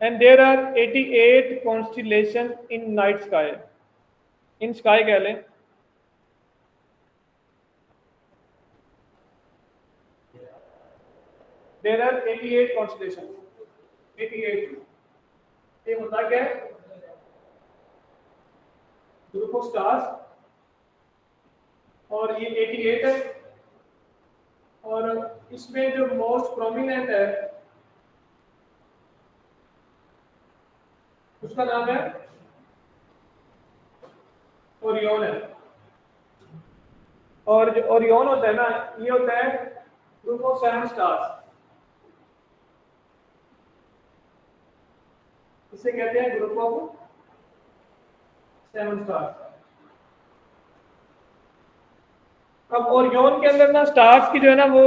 and there are 88 constellation in night sky, in sky कह लें। there are 88 constellation, 88। ये होता क्या है? Group of stars, और ये 88 है, और इसमें जो मोस्ट प्रोमिनेंट है उसका नाम है ओरियन है। और जो ओरियन होता है ना, ये होता है ग्रुप ऑफ 7 स्टार्स। इसे कहते हैं ग्रुप ऑफ 7 स्टार्स। अब ओरियन के अंदर ना स्टार्स की जो है ना, वो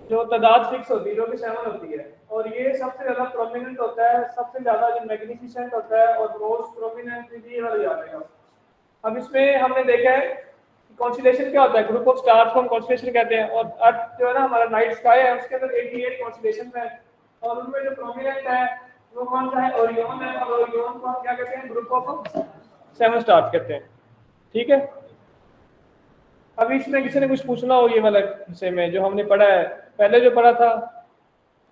जो तादाद फिक्स होती है, जो कि 7 होती है, और ये सबसे ज्यादा प्रोमिनेंट होता है, सबसे ज्यादा जो मैग्निफिसेंट होता है, और मोस्ट प्रोमिनेंट ये वाला याद रहेगा। अब इसमें हमने देखा है कॉन्स्टिलेशन क्या होता है, ग्रुप ऑफ स्टार्स को हम कॉन्स्टिलेशन कहते हैं, और अर्थ जो है ना हमारा नाइट स्काई है, उसके अंदर 88 कॉन्स्टिलेशन है, और उनमें जो प्रोमिनेंट है वो कौन सा है? ओरियन है, और ओरियन को हम क्या कहते हैं? ग्रुप ऑफ 7 स्टार्स कहते हैं। ठीक है, अभी इसमें किसी ने कुछ पूछना हो ये वाला हिस्से में जो हमने पढ़ा है, पहले जो पढ़ा था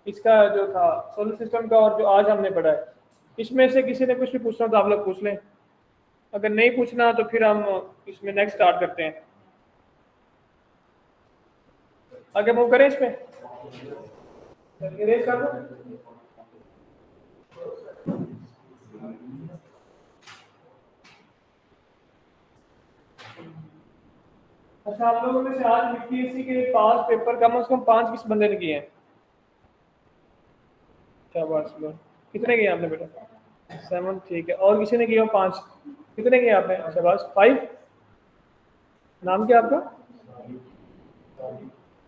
इसका जो था सोलर सिस्टम का, और जो आज हमने पढ़ा है, इसमें से किसी ने कुछ भी पूछना तो आप लोग पूछ लें, अगर नहीं पूछना तो फिर हम इसमें नेक्स्ट स्टार्ट करते हैं। आगे मूव करें इसमें, इरेज कर दो। अच्छा, आप लोगों में से आज बीपीएससी के 5 पेपर कम से कम 5 किस बंदे ने किए हैं? शाबाश, कितने किए आपने बेटा? 7, ठीक है। और किसी ने किया 5? कितने किए आपने? शाबाश, 5। नाम क्या आपका?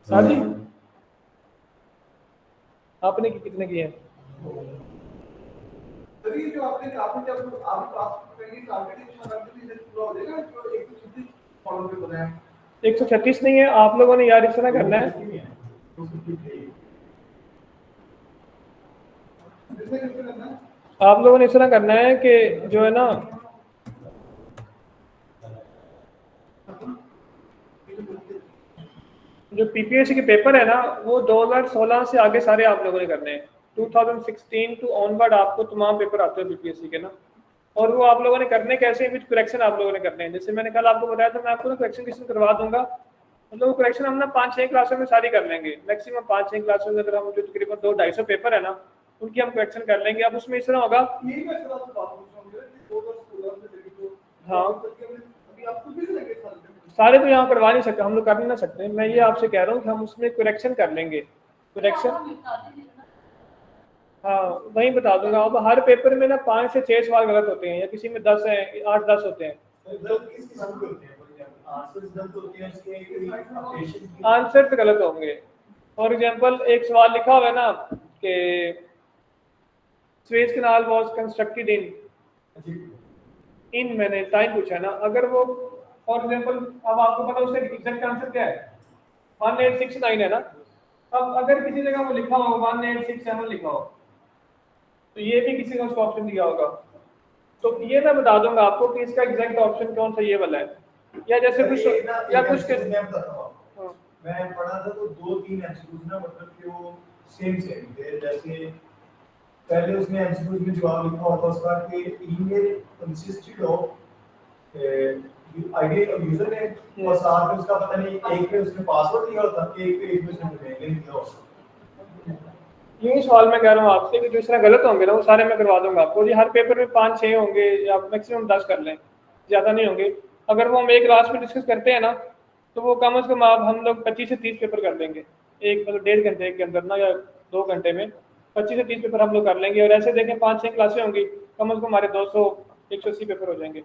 सादी। आपने कितने किए हैं? सर ये जो आपने जब आप क्लास में टारगेट पूरा हो जाएगा, जो 136 फॉलो पे बनाया 136 नहीं है, आप लोगों ने यार इस तरह करना है, आप लोगों ने इस तरह करना है कि जो है ना, जो पीपीएससी के पेपर है ना, वो 2016 से आगे सारे आप लोगों ने करने हैं। 2016 टू ऑनवर्ड आपको तमाम पेपर आते हैं पीपीएससी के ना, और वो आप लोगों ने करने कैसे, विद करेक्शन आप लोगों ने करने हैं। जैसे मैंने कल आपको बताया था, मैं आपको ना करेक्शन करवा दूंगा, मतलब वो करेक्शन हम ना 5-6 क्लासों में सारी कर लेंगे, मैक्सिमम 5-6 क्लासों में। अगर हम जो तकरीबन 200-250 पेपर है ना, उनकी हम करेक्शन कर लेंगे। अब उसमें इस तरह होगा, यही मैं सर आपसे बात पूछ रहा हूँ कि 2016 से लेके तो हाँ, अभी आप खुद भी लगे सारे तो यहाँ करवा नहीं सकते, हम लोग कर नहीं ना सकते। मैं ये आपसे कह रहा हूँ कि हम उसमें करेक्शन कर लेंगे, करेक्शन। हाँ, वही बता दूंगा। अब हर पेपर में ना 5 से 6 सवाल गलत होते हैं, या किसी में 10 है, 8-10 होते हैं। आंसर तो गलत होंगे। फॉर एग्जांपल, एक सवाल लिखा हुआ है ना कि Suez canal was constructed in मैंने टाइम पूछा ना, अगर वो फॉर एग्जांपल, अब आपको पता उसका एग्जैक्ट आंसर क्या है? 1869 है ना। अब अगर किसी जगह वो लिखा हो 1867 लिखा हो, तो ये भी किसी ने उसको ऑप्शन दिया होगा। तो ये मैं बता दूंगा आपको कि इसका एग्जैक्ट ऑप्शन कौन सा ये वाला है, या जैसे कुछ या कुछ के मैं बताता हूँ आपको। हाँ, मैं पढ़ा था तो 2-3 एमसीक्यूज ना मतलब कि वो सेम थे। जैसे पहले उसने एमसीक्यूज में जवाब लिखा होता उसका कि email consisted of ID of user name और साथ में उसका पता नहीं एक पे उसने पासवर्ड दिया होता, एक पे उसने डोमेन दिया होता। यही सवाल मैं कह रहा हूँ आपसे कि जो इस तरह गलत होंगे ना वो सारे मैं करवा दूंगा आपको। जी हर पेपर में 5-6 होंगे या मैक्सिमम 10 कर लें, ज़्यादा नहीं होंगे। अगर वो हम एक क्लास में डिस्कस करते हैं ना तो वो कम से कम आप हम लोग 25 से 30 पेपर कर लेंगे एक मतलब 1.5 घंटे के अंदर ना, या 2 घंटे में 25 से 30 पेपर हम लोग कर लेंगे। और ऐसे देखें 5-6 क्लासें होंगी, कम से कम हमारे 200-180 पेपर हो जाएंगे।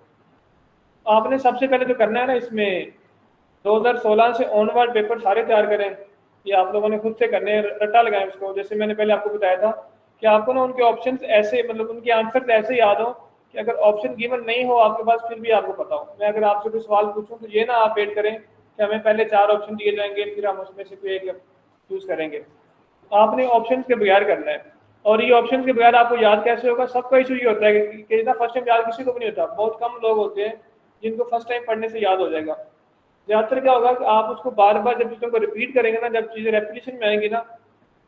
आपने सबसे पहले तो करना है ना इसमें 2016 से ऑनवर्ड पेपर सारे तैयार करें। ये आप लोगों ने खुद से करने हैं, रट्टा लगाएं उसको। जैसे मैंने पहले आपको बताया था कि आपको ना उनके ऑप्शंस ऐसे मतलब उनके आंसर ऐसे याद हो कि अगर ऑप्शन गिवन नहीं हो आपके पास फिर भी आपको पता हो। मैं अगर आपसे कोई सवाल पूछूं तो ये ना आप वेट करें कि हमें पहले 4 ऑप्शन दिए जाएंगे फिर हम उसमें से कोई एक चूज करेंगे। आपने ऑप्शन के बगैर करना है। और ये ऑप्शन के बगैर आपको याद कैसे होगा? सबका इशू ये होता है कि ना फर्स्ट टाइम याद किसी को भी नहीं होता, बहुत कम लोग होते हैं जिनको फर्स्ट टाइम पढ़ने से याद हो जाएगा। ज़्यादातर क्या होगा कि आप उसको बार बार जब चीज़ों को रिपीट करेंगे ना, जब चीज़ें रेपिटेशन में आएंगी ना,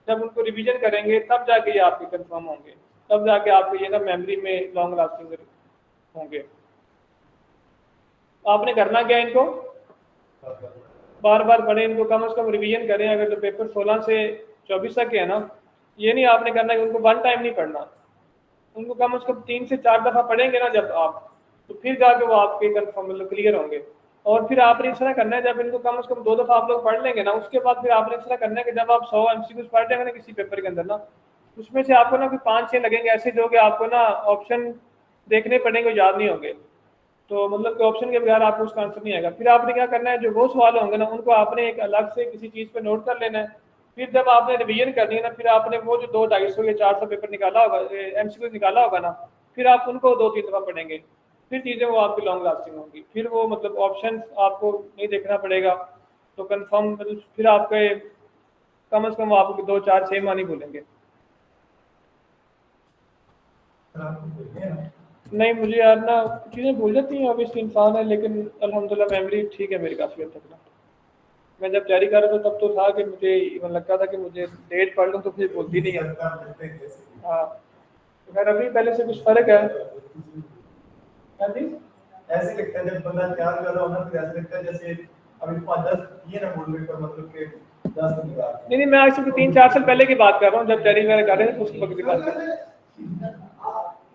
जब उनको रिवीजन करेंगे तब जाके ये आपके कंफर्म होंगे, तब जाके आपके ये ना मेमोरी में लॉन्ग लास्टिंग होंगे। आपने करना क्या है, इनको बार बार पढ़ें, इनको कम से कम रिवीजन करें। अगर तो पेपर 16 से 24 तक के है ना, ये नहीं आपने करना कि उनको वन टाइम नहीं पढ़ना, उनको कम से कम 3 से 4 दफ़ा पढ़ेंगे ना जब आप, तो फिर जाके वो आपके कंफर्म मतलब क्लियर होंगे। और फिर आपने इस तरह करना है, जब इनको कम से कम 2 दफ़ा आप लोग पढ़ लेंगे ना, उसके बाद फिर आपने इस तरह करना है कि जब आप 100 एमसीक्यूज पढ़ जाएंगे ना किसी पेपर के अंदर ना, उसमें से आपको ना कोई 5-6 लगेंगे ऐसे जो कि आपको ना ऑप्शन देखने पड़ेंगे, याद नहीं होंगे। तो मतलब कि ऑप्शन के बगैर आपको उसका आंसर नहीं आएगा। फिर आपने क्या करना है, जो वो सवाल होंगे ना उनको आपने एक अलग से किसी चीज़ पे नोट कर लेना है। फिर जब आपने रिवीजन करनी है ना, फिर आपने वो जो 200-250 या 400 पेपर निकाला होगा, एमसीक्यू निकाला होगा ना, फिर आप उनको 2-3 दफ़ा पढ़ेंगे। फिर चीज़ें वो आपकी लॉन्ग लास्टिंग होंगी। फिर वो मतलब ऑप्शन आपको नहीं देखना पड़ेगा, तो कन्फर्म मतलब फिर आपके कम से कम आपको 2-4-6 माह नहीं भूलेंगे। नहीं मुझे यार ना चीज़ें भूल जाती हैं, ऑब्वियसली इंसान है, लेकिन अल्हम्दुलिल्लाह मेमोरी ठीक है मेरी काफ़ी हद तक ना। मैं जब तैयारी कर रहा था तब तो था कि मुझे मतलब लगता था कि मुझे डेट पढ़ लूँ तो फिर भूलती नहीं है। हाँ तो खैर अभी पहले से कुछ फ़र्क है। हाँ जी ऐसे लगता है जब बंदा तैयार कर रहा हो ना, फिर ऐसे लगता है जैसे अभी 5-10 ये ना बोल रहे पर मतलब कि 10 दिन बाद नहीं मैं आज से 3-4 साल पहले की बात कर रहा हूँ, जब तैयारी वगैरह कर रहे थे तो उसकी वक्त की बात कर रहा हूँ।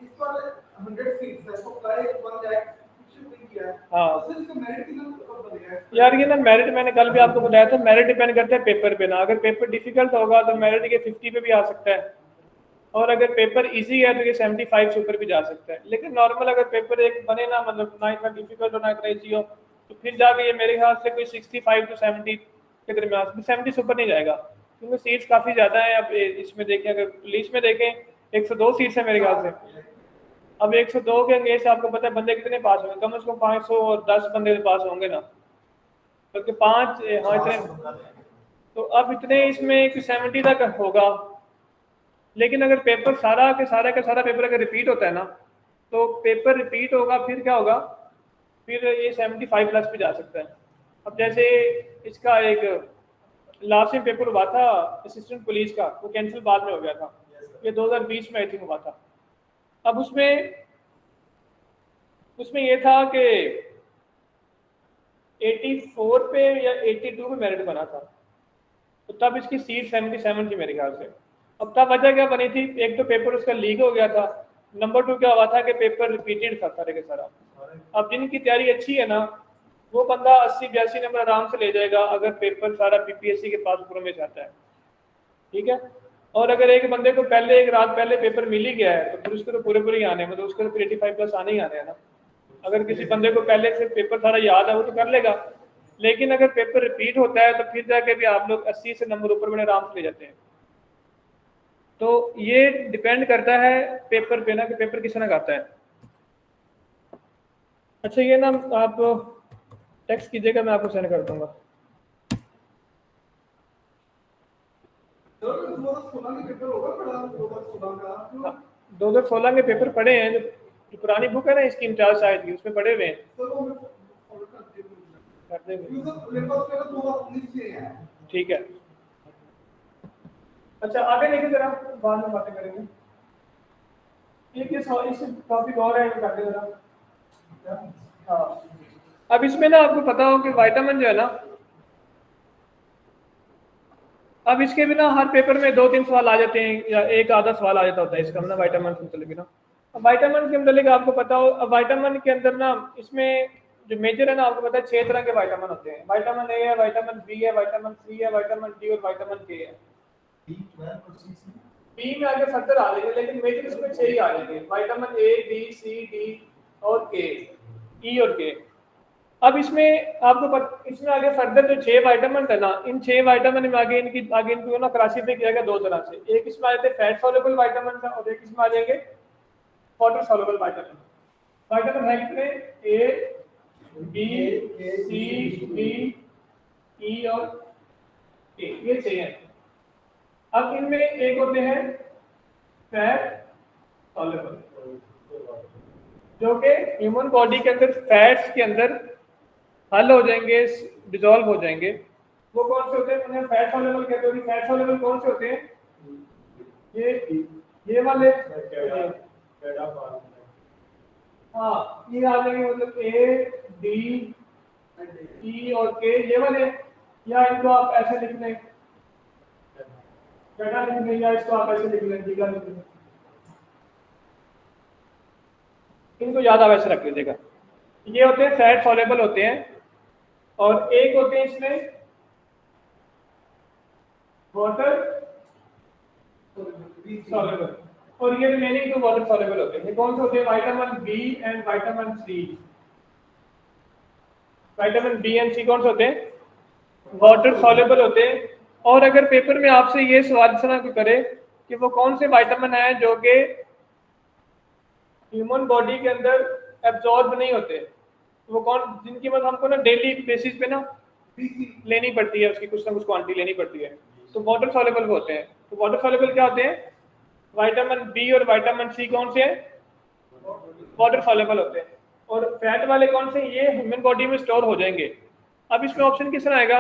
इस पर 100 सीट्स है तो प्राइस बन जाए कुछ नहीं किया है। हाँ तो फिर इसका मेरिट कितना बन गया है? यार ये ना मेरिट मैंने कल भी आपको बताया था, मेरिट डिपेंड करता है पेपर पे ना। अगर पेपर डिफिकल्ट होगा तो मेरिट के 50 पे भी आ सकता है, और अगर पेपर इजी है तो ये 75 से ऊपर भी जा सकता है। लेकिन नॉर्मल अगर पेपर एक बने ना, मतलब ना इतना डिफिकल्ट हो ना इतना ईजी हो, तो फिर जाके ये मेरे ख्याल से कोई 65 to 70 के दरमियान, 70 से ऊपर नहीं जाएगा, क्योंकि सीट्स काफ़ी ज़्यादा है। अब इसमें देखें, अगर पुलिस में देखें 102 सीट्स है मेरे ख्याल से। अब 102 के अंगेज से आपको पता है बंदे कितने पास होंगे, कम से कम 510 बंदे पास होंगे ना, क्योंकि 5 हाँ इतने, तो अब इतने इसमें कि 70 तक होगा। लेकिन अगर पेपर सारा के सारा का सारा पेपर अगर रिपीट होता है ना, तो पेपर रिपीट होगा फिर क्या होगा, फिर ये 75 प्लस पे जा सकता है। अब जैसे इसका एक लास्ट में पेपर हुआ था असिस्टेंट पुलिस का, वो कैंसिल बाद में हो गया था, ये 2020 में आई थिंक हुआ था। अब उसमें उसमें ये था कि 84 पे या 82 पे मेरिट बना था, तो तब इसकी सीट 77 थी मेरे ख्याल से। अब तब वजह क्या बनी थी, एक तो पेपर उसका लीक हो गया था, नंबर 2 क्या हुआ था कि पेपर रिपीटेड था सारे के सारा। अब जिनकी तैयारी अच्छी है ना, वो बंदा 80-82 नंबर आराम से ले जाएगा अगर पेपर सारा पीपीएससी के पास ऊपर में जाता है, ठीक है। और अगर एक बंदे को पहले एक रात पहले पेपर मिल ही गया है तो फिर उसको तो पूरे पूरे ही आने हैं, मतलब उसको तो 85 प्लस आने ही आने हैं ना। अगर किसी बंदे को पहले से पेपर सारा याद है वो तो कर लेगा, लेकिन अगर पेपर रिपीट होता है तो फिर जाके भी आप लोग 80 से नंबर ऊपर बड़े आराम से ले जाते हैं। तो ये डिपेंड करता है पेपर पे ना कि पेपर किस तरह का आता है। अच्छा ये ना आप टेक्स्ट कीजिएगा, मैं आपको सेंड कर दूंगा। 2016 के पेपर होगा पड़ा 2016 का 2016 के पेपर पढ़े हैं, जो पुरानी बुक है ना इसकी इंचार्ज शायद की, उसमें पढ़े हुए हैं, सर वो मैं फॉलो करते हैं कर देंगे। क्योंकि सर मेरे पास मेरा 2019 से है। ठीक है, अच्छा आगे देखिए जरा, बाद में बातें करेंगे। एक इस टॉपिक और है, कर दे जरा। हाँ, अब इसमें ना आपको पता हो कि विटामिन जो है ना, अब इसके बिना हर पेपर में 2-3 सवाल आ जाते हैं या एक आधा सवाल आ जाता होता है इसका ना विटामिन के मतलब ना। अब विटामिन के मतलब आपको पता हो, अब विटामिन के अंदर ना इसमें जो मेजर है ना आपको पता है 6 तरह के विटामिन होते हैं। विटामिन ए है, विटामिन बी है, विटामिन सी है, विटामिन डी और विटामिन के है। B12 और C बी में आगे फर्दर आ जाएंगे, लेकिन मेजर इसमें 6 ही आ जाएंगे, vitamin A B C D और के, ई और के। अब इसमें आपको इसमें आगे फर्दर जो 6 विटामिन है ना, इन 6 विटामिन में आगे इनको ना क्लासिफाई किया गया 2 तरह से। एक इसमें आ जाते हैं फैट सॉल्युबल विटामिन था और एक इसमें आ जाएंगे वाटर सॉल्युबल विटामिन। विटामिन है कितने? ए बी सी डी ई और के, ये 6 हैं। अब इनमें एक होते हैं फैट सॉल्युबल, जो कि ह्यूमन बॉडी के अंदर फैट्स के अंदर हल हो जाएंगे, डिसॉल्व हो जाएंगे। वो कौन से होते हैं? उन्हें फैट सॉल्युबल कहते हैं। फैट सॉल्युबल कौन से होते हैं? ये वाले, हाँ ये आ जाएंगे, मतलब ए डी ई और के, ये वाले। या इनको आप ऐसे लिख लें, गड्ढा लिख लें, या इसको आप ऐसे लिख लें, दिगा लिख लें, इनको याद आप ऐसे रख लीजिएगा। ये होते हैं फैट सॉल्युबल होते हैं, और एक होते हैं इसमें वाटर सॉल्युबल, और ये रिमेनिंग 2 वाटर सॉल्युबल होते हैं। ये कौन से होते हैं? Vitamin B and vitamin C. Vitamin B and C कौन से होते हैं? वाटर सॉल्युबल होते हैं। और अगर पेपर में आपसे ये सवाल ना कोई करे कि वो कौन से विटामिन है जो कि ह्यूमन बॉडी के अंदर एब्जॉर्ब नहीं होते, वो कौन, जिनकी मतलब हमको ना डेली बेसिस पे ना लेनी पड़ती है, उसकी कुछ ना कुछ क्वांटिटी लेनी पड़ती है, तो वाटर सॉल्युबल होते हैं। तो वाटर सॉल्युबल क्या होते हैं? विटामिन बी और विटामिन सी कौन से हैं? वाटर सॉल्युबल होते हैं। और फैट वाले कौन से? ये ह्यूमन बॉडी में स्टोर हो जाएंगे। अब इसमें ऑप्शन किस तरह आएगा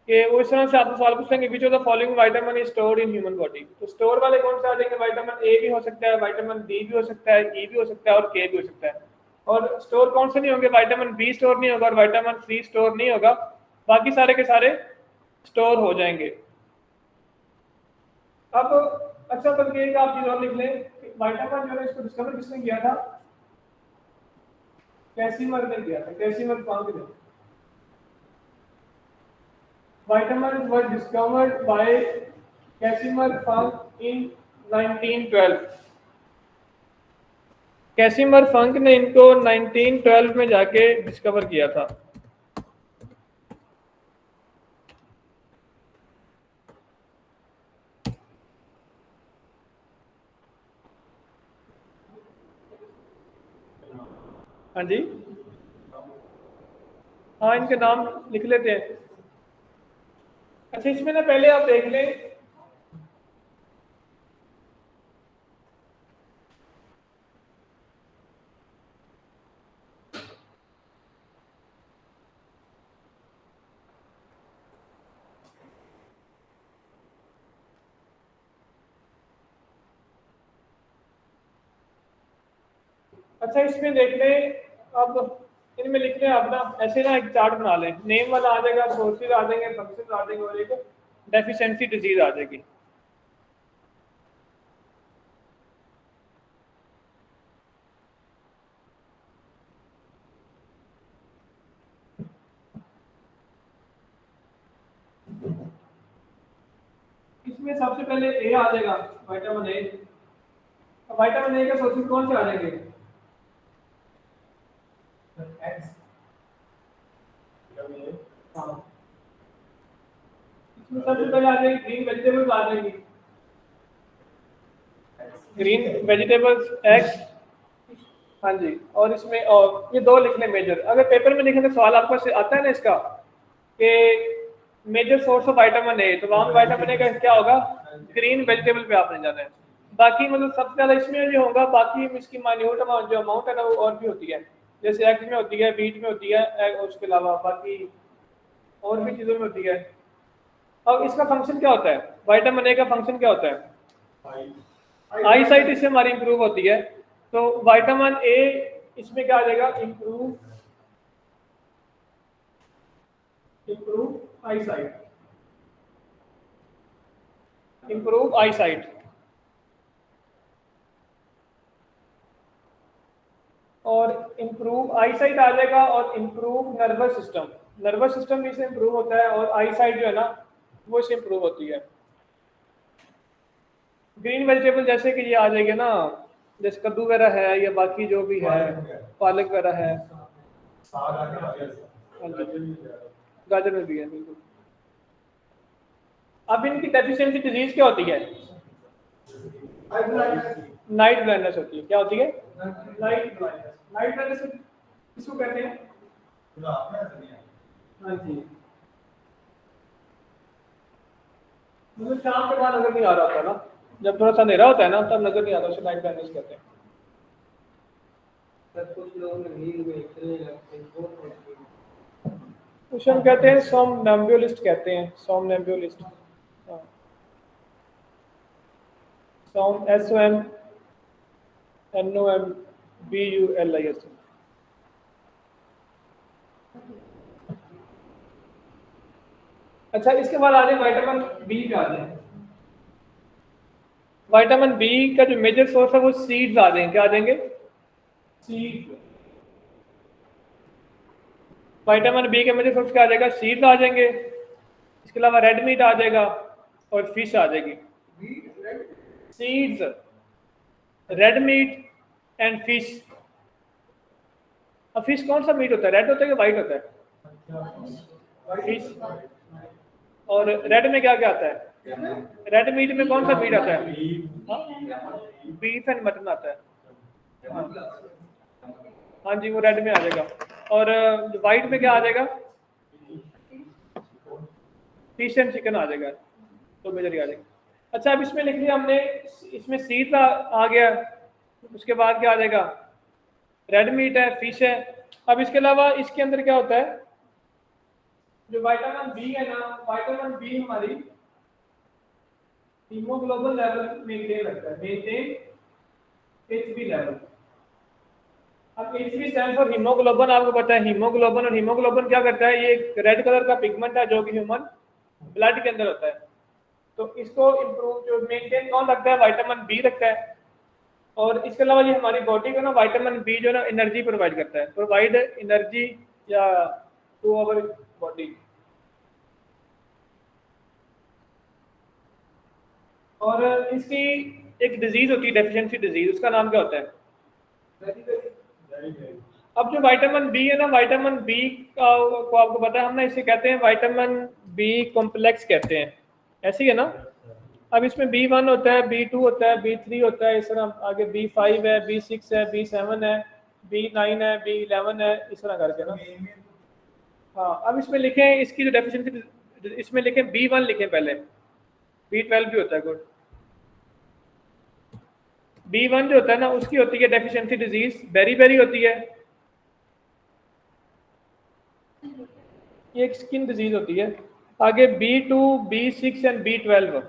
कि वो इस तरह से आपको सवाल पूछेंगे which of the following vitamin is stored in human body. तो स्टोर वाले कौन से आ जाएंगे? विटामिन ए भी हो सकता है, विटामिन डी भी हो सकता है, ई भी हो सकता है और के भी हो सकता है। और स्टोर कौन से नहीं होंगे? विटामिन बी स्टोर नहीं होगा और विटामिन सी स्टोर नहीं होगा, बाकी सारे के सारे स्टोर हो जाएंगे। अब अच्छा, बल्कि एक आप चीज और लिख लें, विटामिन जो है इसको डिस्कवर किसने किया था? कैसिमर ने किया था, कैसिमर फंक ने। Vitamins were discovered by Casimir Funk in 1912। कैसिमर फंक ने इनको 1912 में जाके डिस्कवर किया था। हाँ जी, हाँ इनके नाम लिख लेते हैं। अच्छा, इसमें ना पहले आप देख लें, अच्छा इसमें देख लें, अब इनमें लिख लें आप ना ऐसे ना एक चार्ट बना लें, नेम वाला आ जाएगा, सोर्सेज आ जाएंगे, फंक्शन आ जाएंगे और एक डेफिशिएंसी डिजीज आ जाएगी। इसमें सबसे पहले ए आ जाएगा, विटामिन ए। विटामिन ए के सोर्सेज कौन से आ जाएंगे? X हाँ, इसमें सबसे पहले आ जाएगी ग्रीन वेजिटेबल्स आ जाएंगी, ग्रीन वेजिटेबल्स एक्स। हाँ जी, और इसमें और ये 2 लिख लें मेजर। अगर पेपर में लिखेंगे सवाल आपको से आता है ना इसका कि major source of vitamin A, तो वहां विटामिन ए का क्या होगा? ग्रीन वेजिटेबल पे आपने जाना है। बाकी मतलब सबसे ज़्यादा इसमें भी होगा, बाकी इसकी माइन्यूट अमाउंट जो अमाउंट है ना वो और भी होती है, जैसे एक्स में होती है, बीट में होती है, उसके अलावा बाकी और भी चीज़ों में होती है। अब इसका फंक्शन क्या होता है, विटामिन ए का फंक्शन क्या होता है? आई साइट इससे हमारी इंप्रूव होती है, तो विटामिन ए इसमें क्या आ जाएगा? इंप्रूव आई साइट, इंप्रूव आई साइट। और इंप्रूव आई साइट आ जाएगा, और improve nervous system, nervous system भी इससे इंप्रूव होता है, और आई साइट जो है ना वो इससे इंप्रूव होती है। ग्रीन वेजिटेबल जैसे कि ये आ जाएगी ना, जैसे कद्दू वगैरह है या बाकी जो भी है, पालक वगैरह है, गाजर में भी है, बिल्कुल। अब इनकी डेफिशिएंसी डिजीज क्या होती है? नाइट ब्लाइंडनेस होती है। क्या होती है? Night blindness. नाइट ब्लाइंडनेस किसको कहते हैं? हाँ जी, मतलब शाम के बाद नजर नहीं आ रहा होता ना, जब थोड़ा सा अंधेरा होता है ना तब नजर नहीं आता, उसे नाइट ब्लाइंडनेस कहते हैं। कुछ लोग नींद में चलने लगते हैं, उसे हम कहते हैं सोमनैम्बुलिस्ट कहते हैं, सोमनैम्बुलिस्ट। सोम SOMNOMBULIST। अच्छा, इसके बाद आ जाए विटामिन बी पे आ जाए। विटामिन बी का जो मेजर सोर्स है वो सीड्स आ जाएंगे। क्या आ जाएंगे? सीड्स। विटामिन बी के मेजर सोर्स क्या आ जाएगा? सीड्स आ जाएंगे। इसके अलावा रेड मीट आ जाएगा और फिश आ जाएगी। Seeds, red meat and fish. अब फिश कौन सा मीट होता है? रेड होता है कि वाइट होता है? फिश। और रेड में क्या क्या आता है? रेड मीट में कौन सा मीट आता है? बीफ एंड मटन आता है। हाँ जी, वो रेड में आ जाएगा। और वाइट में क्या आ जाएगा? फिश एंड चिकन आ जाएगा, तो मेजर आ जाएगा। अच्छा, अब इसमें लिख लिया हमने, इसमें सीड्स आ गया, उसके बाद क्या आ जाएगा? रेड मीट है, फिश है। अब इसके अलावा इसके अंदर क्या होता है? जो विटामिन बी है ना, विटामिन बी हमारी हीमोग्लोबिन लेवल मेंटेन रखता है, मेंटेन एचबी लेवल। अब एचबी स्टैंड फॉर हीमोग्लोबिन। आपको पता है हीमोग्लोबिन, और हीमोग्लोबिन क्या करता है? ये एक रेड कलर का पिगमेंट है जो कि ह्यूमन ब्लड के अंदर होता है। तो इसको इंप्रूव जो मेंटेन कौन रखता है? विटामिन बी रखता है। और इसके अलावा ये हमारी बॉडी को ना विटामिन बी जो ना एनर्जी प्रोवाइड करता है, प्रोवाइड एनर्जी या टू आवर बॉडी। और इसकी एक डिजीज होती है, डेफिशिएंसी डिजीज, उसका नाम क्या होता है? अब जो विटामिन बी है ना, विटामिन बी को आपको पता है, हम ना इसे कहते हैं विटामिन बी कॉम्प्लेक्स कहते हैं, ऐसी है ना। अब इसमें B1 होता है, B2 होता है, B3 होता है, इस तरह आगे B5 है, B6 है, B7 है, B9 है, B11 है, इस तरह करके ना। हाँ, अब इसमें लिखें इसकी जो डेफिशिएंसी, इसमें लिखें B1 लिखें पहले, B12 भी होता है गुड। B1 जो होता है ना उसकी होती है डेफिशिएंसी डिजीज, बेरी होती है, ये एक स्किन डिजीज होती है। आगे B2, B6 and B12,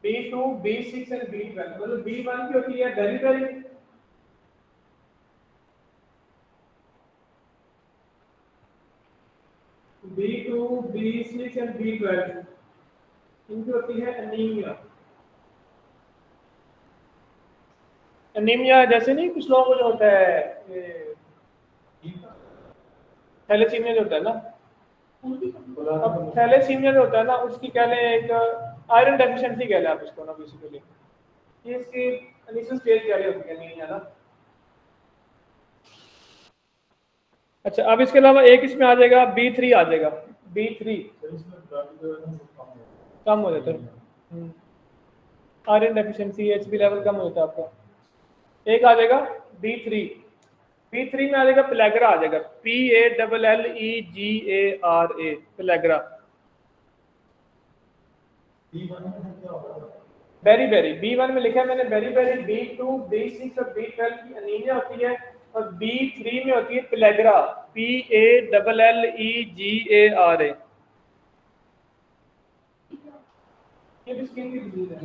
B2, B6 and B12, मतलब B1 की होती है berry, B2, B6 and B12 इनकी होती है एनीमिया। एनीमिया जैसे नहीं कुछ लोगों को जो होता है थैलेसीमिया जो होता है ना, अब थैलेसीमिया जो होता है ना उसकी कह लें एक आयरन डेफिशिएंसी कह लें आप इसको ना, बेसिकली ये इसकी इनिशियल स्टेज क्या होती है एनीमिया ना। अच्छा, अब इसके अलावा एक इसमें आ जाएगा B3 आ जाएगा, B3 कम हो जाता है, आयरन डेफिशिएंसी, एचबी लेवल कम हो जाता है आपका। एक आ जाएगा B3 में आ जाएगा पेलेग्रा आ जाएगा, PALLEGARA, pellagra. Berry berry B1 में लिखा है मैंने बेरी बेरी, B2, B6 और B12 की अनीमिया होती है, और B3 में होती है पेलेग्रा, PALLEGARA। ये भी स्किन की डिजीज है।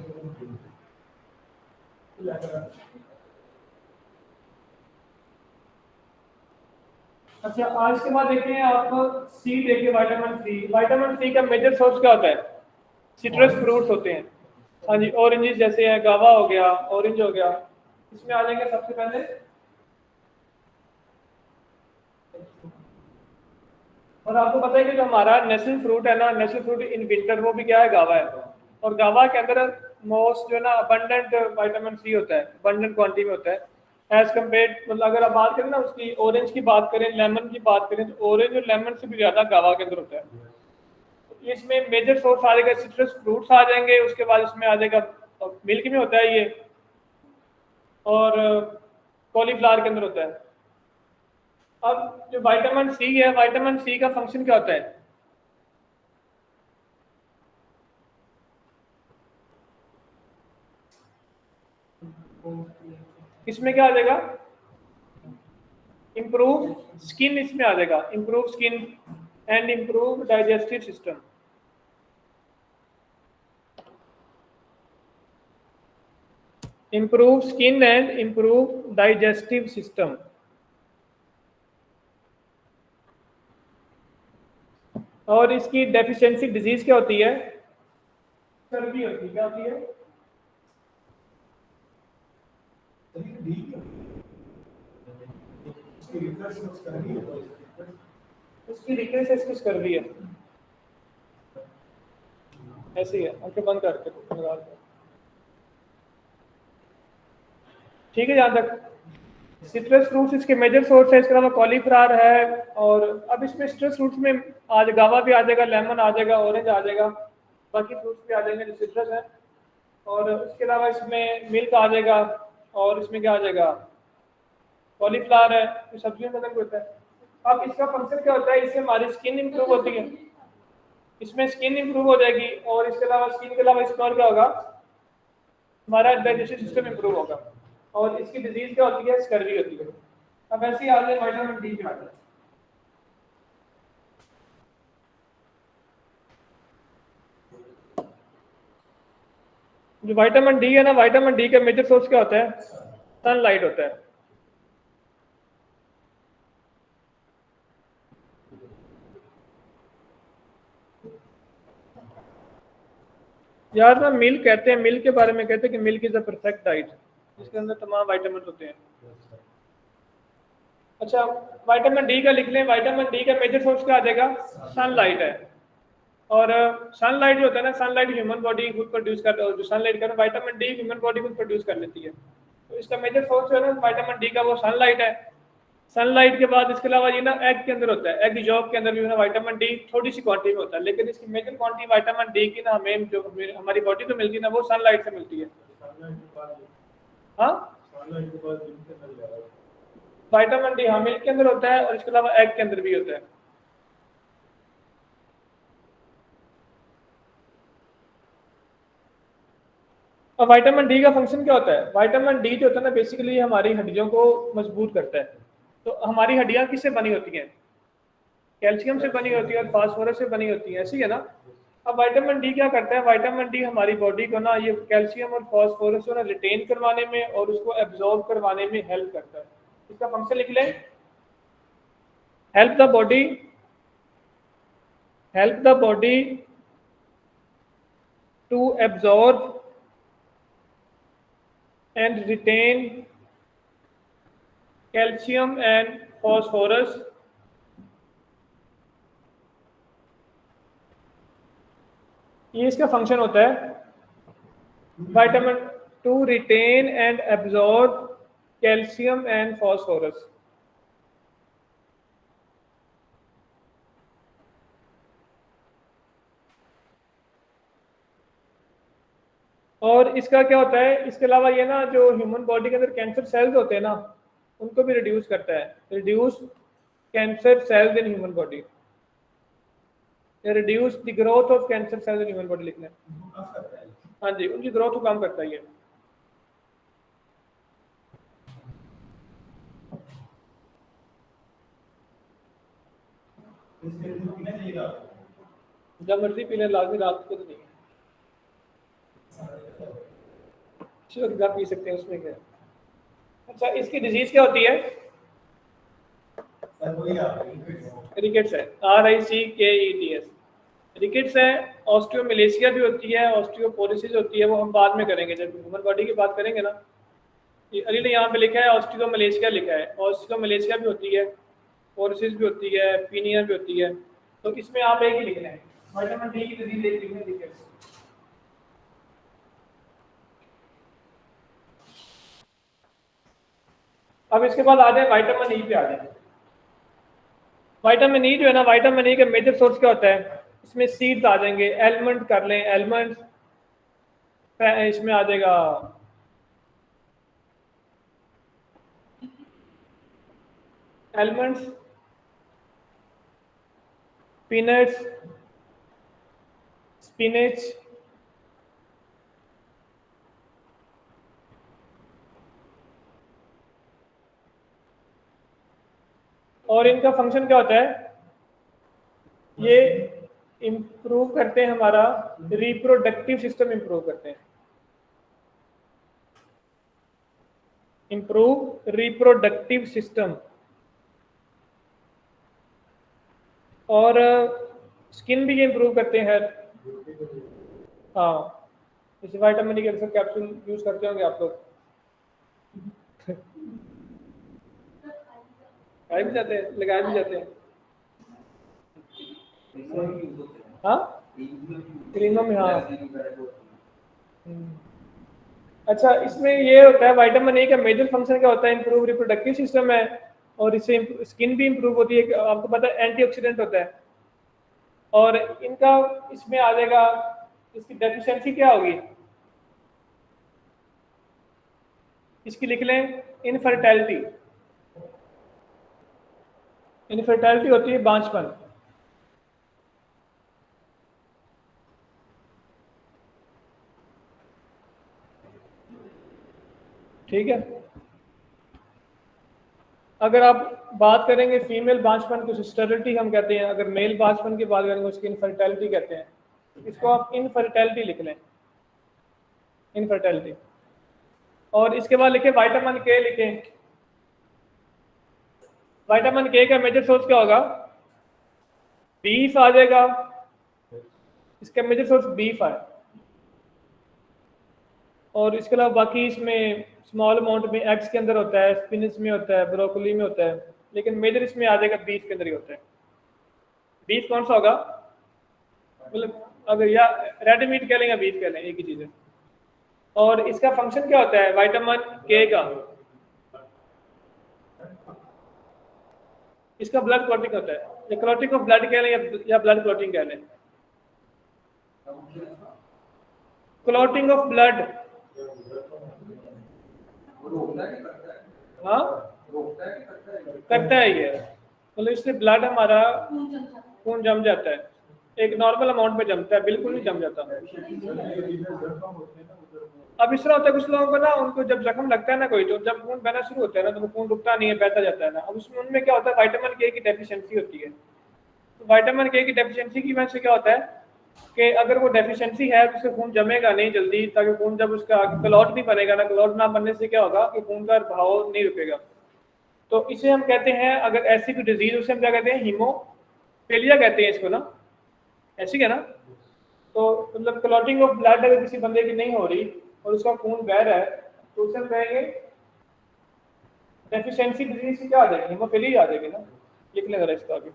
अच्छा, आज के बाद देखते हैं आपको सी देखिए, विटामिन सी। विटामिन सी का मेजर सोर्स क्या होता है? सिट्रस फ्रूट्स होते हैं। हाँ जी, ऑरेंजेस जैसे है, गावा हो गया, ऑरेंज हो गया, इसमें आ जाएंगे सबसे पहले। और आपको पता है कि जो हमारा नेशनल फ्रूट है ना, नेशनल फ्रूट इन विंटर, वो भी क्या है? गावा है। और गावा के अंदर मोस्ट जो है ना अबंडेंट विटामिन सी होता है, अबंडेंट क्वांटिटी में होता है एज कम्पेयर। मतलब अगर आप बात करें ना उसकी, ऑरेंज की बात करें, लेमन की बात करें, तो ऑरेंज और लेमन से भी ज़्यादा गावा के अंदर होता है। तो इसमें मेजर सोर्स आ जाएगा, सिट्रस फ्रूट्स आ जाएंगे, उसके बाद इसमें आ जाएगा मिल्क में होता है ये, और कॉलीफ्लावर के अंदर होता है। अब जो विटामिन सी है, विटामिन सी का फंक्शन क्या होता है? इसमें क्या आ जाएगा? इम्प्रूव स्किन, इसमें आ जाएगा improve skin and improve digestive system. Improve skin and improve digestive system. और इसकी डेफिशिएंसी डिजीज क्या होती है? चर्बी होती है। क्या होती है? उसकी रिक्वेस्ट इसकी स्कर्वी है। ऐसी है, आंखें बंद करके लगा दो। ठीक है, जहाँ तक सिट्रस फ्रूट्स इसके मेजर सोर्स है, इसके अलावा कॉलीफ्लावर है। और अब इसमें सिट्रस फ्रूट्स में आज गावा भी आ जाएगा, लेमन आ जाएगा, ऑरेंज आ जाएगा, बाकी फ्रूट्स भी आ जाएंगे जो सिट्रस है। और इसके अलावा इसमें मिल्क आ जाएगा, और इसमें क्या आ जाएगा? कॉलीफ्लावर है, जो सब्जियों के अंदर भी होता है। अब इसका फंक्शन क्या होता है? इससे हमारी स्किन इंप्रूव होती है, इसमें स्किन इंप्रूव हो जाएगी। और इसके अलावा स्किन के अलावा इसका और क्या होगा? हमारा डाइजेस्टिव सिस्टम इंप्रूव होगा। और इसकी डिजीज क्या होती है? स्कर्वी होती है। अब ऐसे ही आ जाए विटामिन डी पे आ जाए। जो विटामिन डी है ना, विटामिन डी का मेजर सोर्स क्या होता है? सनलाइट होता है। यार ना मिल्क कहते हैं, मिल्क के बारे में कहते हैं कि milk is a perfect diet, जिसके अंदर तमाम विटामिन होते हैं। अच्छा, विटामिन डी का लिख लें। विटामिन डी का मेजर सोर्स क्या आ जाएगा? सनलाइट है। और सनलाइट जो होता है ना, सनलाइट ह्यूमन बॉडी खुद प्रोड्यूस कर, जो सनलाइट का विटामिन डी ह्यूमन बॉडी खुद प्रोड्यूस कर लेती है। तो इसका मेजर सोर्स है ना विटामिन डी का, वो सनलाइट है। सनलाइट के बाद इसके अलावा ये ना एग के अंदर होता है, एग यॉक के अंदर भी ना विटामिन डी थोड़ी सी क्वांटिटी में होता है, लेकिन इसकी मेजर क्वांटिटी विटामिन डी की ना हमें जो हमारी बॉडी को मिलती है ना, वो सनलाइट से मिलती है। हाँ, विटामिन डी हाँ मिल्क के अंदर होता है, और इसके अलावा एग के अंदर भी होता है। अब विटामिन डी का फंक्शन क्या होता है? विटामिन डी जो होता है ना, बेसिकली हमारी हड्डियों को मजबूत करता है। तो हमारी हड्डियां किससे बनी होती हैं? कैल्शियम से बनी होती है और फास्फोरस से बनी होती है, ऐसी है ना। अब विटामिन डी क्या करता है? विटामिन डी हमारी बॉडी को ना ये कैल्शियम और फास्फोरस को ना रिटेन करवाने में और उसको एब्जॉर्ब करवाने में हेल्प करता है। इसका फंक्शन लिख लें, help the body to absorb and retain calcium and phosphorus ये इसका फंक्शन होता है। Vitamin to retain and absorb calcium and phosphorus. और इसका क्या होता है? इसके अलावा ये ना जो ह्यूमन बॉडी के अंदर कैंसर सेल्स होते हैं ना, उनको भी रिड्यूस करता है। Reduce cancer cells in human body, reduce the growth of cancer cells in human body लिखना है। हाँ जी, उनकी ग्रोथ को कम करता ही है। इसके लिए पीना चाहिए रात जब मर्जी पी लें, लाजमी रात को तो नहीं है, शुगर पी सकते हैं, उसमें क्या है। अच्छा, इसकी डिजीज क्या होती है? सर वही आप रिकेट्स है, RICKETS, रिकेट्स है। ऑस्टियोमलेशिया भी होती है, ऑस्टियोपोरोसिस होती है, वो हम बाद में करेंगे जब ह्यूमन बॉडी की बात करेंगे ना। ये अली यहाँ पे लिखा है ऑस्टियोमलेशिया लिखा है, ऑस्टियोमलेशिया भी होती है, पोरोसिस भी होती है, पीनिया भी होती है। तो इसमें आप एक ही लिखना है, विटामिन डी की डिजीज एक लिखना है, रिकेट्स। अब इसके बाद आ जाए विटामिन ई पे आ जाए। विटामिन ई जो है ना, विटामिन ई का मेजर सोर्स क्या होता है? इसमें सीड्स आ जाएंगे, एलमंड कर लें, एलमंड इसमें आ जाएगा, एलमंड्स, पीनट्स, स्पिनच, और इनका फंक्शन क्या होता है? ये इम्प्रूव करते हैं, हमारा रिप्रोडक्टिव सिस्टम इम्प्रूव करते हैं, इम्प्रूव रिप्रोडक्टिव सिस्टम। और स्किन भी ये इम्प्रूव करते हैं। हाँ, जैसे विटामिन ई के अक्सर कैप्सूल यूज करते होंगे आप लोग, खाए भी जाते हैं, लगाए भी जाते हैं। हाँ, क्रीमों में, हाँ। अच्छा, इसमें ये होता है, विटामिन ए का मेजर फंक्शन क्या होता है? इंप्रूव रिप्रोडक्टिव सिस्टम है, और इससे स्किन भी इंप्रूव होती है, आपको पता है एंटीऑक्सीडेंट होता है। और इनका इसमें आ जाएगा, इसकी डेफिशिएंसी क्या होगी? इसकी लिख लें, इनफर्टिलिटी। इनफर्टिलिटी होती है बांझपन। ठीक है, अगर आप बात करेंगे फीमेल बांझपन को स्टेरिलिटी हम कहते हैं, अगर मेल बांझपन की बात करेंगे उसकी इनफर्टिलिटी कहते हैं। इसको आप इनफर्टिलिटी लिख लें, इनफर्टिलिटी। और इसके बाद लिखे विटामिन के, लिखें विटामिन के का मेजर सोर्स क्या होगा? बीफ आ जाएगा, इसका मेजर सोर्स बीफ है। और इसके अलावा बाकी इसमें स्मॉल अमाउंट में एग्स के अंदर होता है, स्पिनच में होता है, ब्रोकली में होता है, लेकिन मेजर इसमें आ जाएगा बीफ के अंदर ही होता है। बीफ कौन सा होगा? मतलब अगर या रेड मीट कह लें या बीफ कह लें, एक ही चीज़ है। और इसका फंक्शन क्या होता है विटामिन के का? इसका ब्लड क्लॉटिंग होता है, या क्लॉटिंग ऑफ ब्लड कह लें या ब्लड क्लॉटिंग कह लें। क्लॉटिंग ऑफ ब्लड, हाँ करता है ये, मतलब इससे ब्लड हमारा खून जम जाता है, एक नॉर्मल अमाउंट में जमता है, बिल्कुल नहीं जम जाता। अब इस तरह होता है कुछ लोगों को ना, उनको जब जख्म लगता है ना कोई, तो जब खून बहना शुरू होता है ना, तो वो खून रुकता नहीं है, बहता जाता है ना। अब उसमें उनमें क्या होता है, विटामिन के की डेफिशिएंसी होती है। तो विटामिन के की डेफिशिएंसी की वजह से क्या होता है कि अगर वो डेफिशिएंसी है तो उससे खून जमेगा नहीं जल्दी, ताकि खून जब उसका क्लॉट नहीं बनेगा ना, क्लॉट ना बनने से क्या होगा कि खून का बहाव नहीं रुकेगा। तो इसे हम कहते हैं, अगर ऐसी कोई डिजीज, उसे हम क्या कहते हैं? हीमोफीलिया कहते हैं इसको ना, ऐसी है ना। तो मतलब क्लॉटिंग ऑफ ब्लड अगर किसी बंदे की नहीं हो रही और उसका खून बह रहा है, तो उसे हम कहेंगे डेफिशिएंसी डिजीज की क्या आ जाएगी? हीमोफीलिया आ जाएगी ना। लिख लें जरा इसका आगे,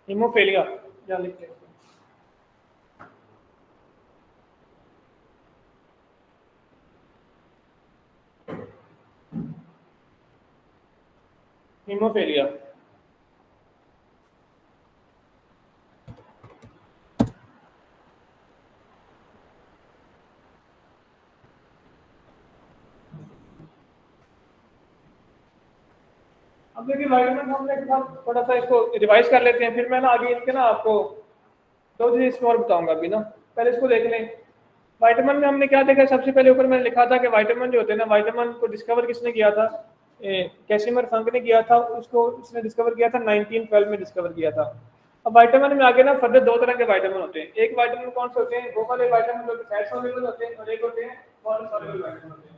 हीमोफीलिया या लिख लें हीमोफीलिया। अब देखिए वाइटामिन हमने के साथ थोड़ा सा इसको रिवाइज कर लेते हैं, फिर मैं ना आगे इनके ना आपको दो चीज़ इसमें और बताऊंगा अभी ना, पहले इसको देख लें। वाइटामिन में हमने क्या देखा, सबसे पहले ऊपर मैंने लिखा था कि वाइटामिन जो होते हैं ना, वाइटामिन को डिस्कवर किसने किया था, कैसिमर फंक ने किया था, उसको उसने डिस्कवर किया था 1912 में डिस्कवर किया था। अब वाइटामिन में आगे ना फर्दर दो तरह के वाइटामिन होते हैं। एक वाइटामिन कौन से होते हैं, वो वाले वाइटामिन जो फैट सॉल्युबल होते हैं, और एक होते हैं वाटर सॉल्युबल वाइटामिन होते हैं।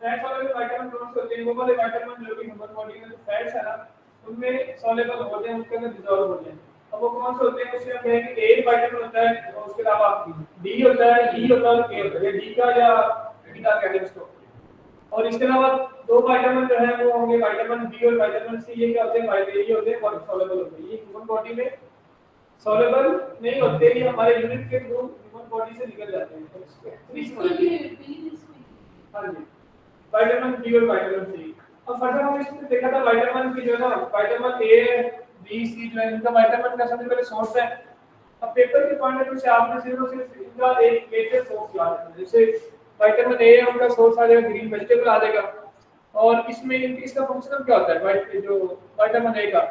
फैट सॉल्युबल वाइटामिन कौन से होते हैं, वो वाले वाइटामिन जो कि ह्यूमन बॉडी में जो फैट्स है ना उनमें सॉल्युबल होते हैं, उनके अंदर डिसॉल्व होते हैं। अब वो कौन से होते हैं, उसमें हम कहेंगे कि ए वाइटामिन होता है, और उसके अलावा डी होता है, ई होता है और के होता है, डी का या बी का कहते हैं उसको। और इसके अलावा दो वाइटामिन जो है वो होंगे वाइटामिन बी और वाइटामिन सी। ये क्या होते हैं, ये होते हैं वाटर सॉल्युबल होते हैं, ये ह्यूमन बॉडी में सॉल्युबल नहीं होते, ये हमारे यूरिन के थ्रू ह्यूमन बॉडी से निकल जाते हैं। हाँ जी, वाइटामिन बी और वाइटामिन सी। अब फर्दर हम इसमें देखा था वाइटामिन की जो है ना, वाइटामिन ए बी सी जो है इनका वाइटामिन का सबसे पहले सोर्स है। अब पेपर के पॉइंट ऑफ व्यू से आपने सिर्फ इनका एक मेजर सोर्स याद रखना, जैसे विटामिन ए उनका सोर्स आ जाएगा, ग्रीन वेजिटेबल आ जाएगा। और इसमें इसका फंक्शन क्या होता है, जो विटामिन ए का,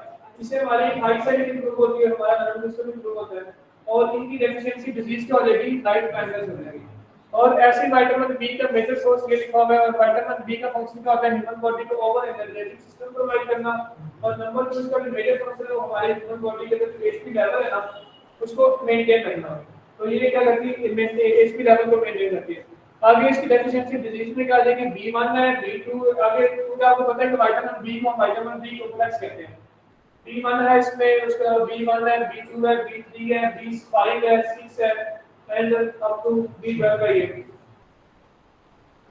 इससे हमारी आईसाइट इंप्रूव होती है, हमारा नर्वस सिस्टम इंप्रूव होता है, और इनकी डेफिशिएंसी डिजीज क्या हो जाएगी, नाइट ब्लाइंडनेस हो जाएगी। और ऐसे विटामिन बी का मेजर सोर्स ये लिखा हुआ है, और विटामिन बी का फंक्शन क्या होता है, ह्यूमन बॉडी को ओवर एनर्जेटिक सिस्टम प्रोवाइड करना। और नंबर 2 इसका मेजर फंक्शन है वो हमारे ह्यूमन बॉडी के जो एचपी लेवल है ना उसको मेंटेन करना। तो ये क्या करती है, एचपी लेवल को मेंटेन करती है। आगे इसकी डेफिशिएंसी डिजीज में क्या आ जाएगी, B1 है, B2 आगे क्योंकि आपको पता है कि विटामिन बी को विटामिन बी कॉम्प्लेक्स कहते हैं। B1 है इसमें, उसके अलावा B1 है, B2 है, B3 है, B5 है, 6 है एंड अप टू B12 है ये।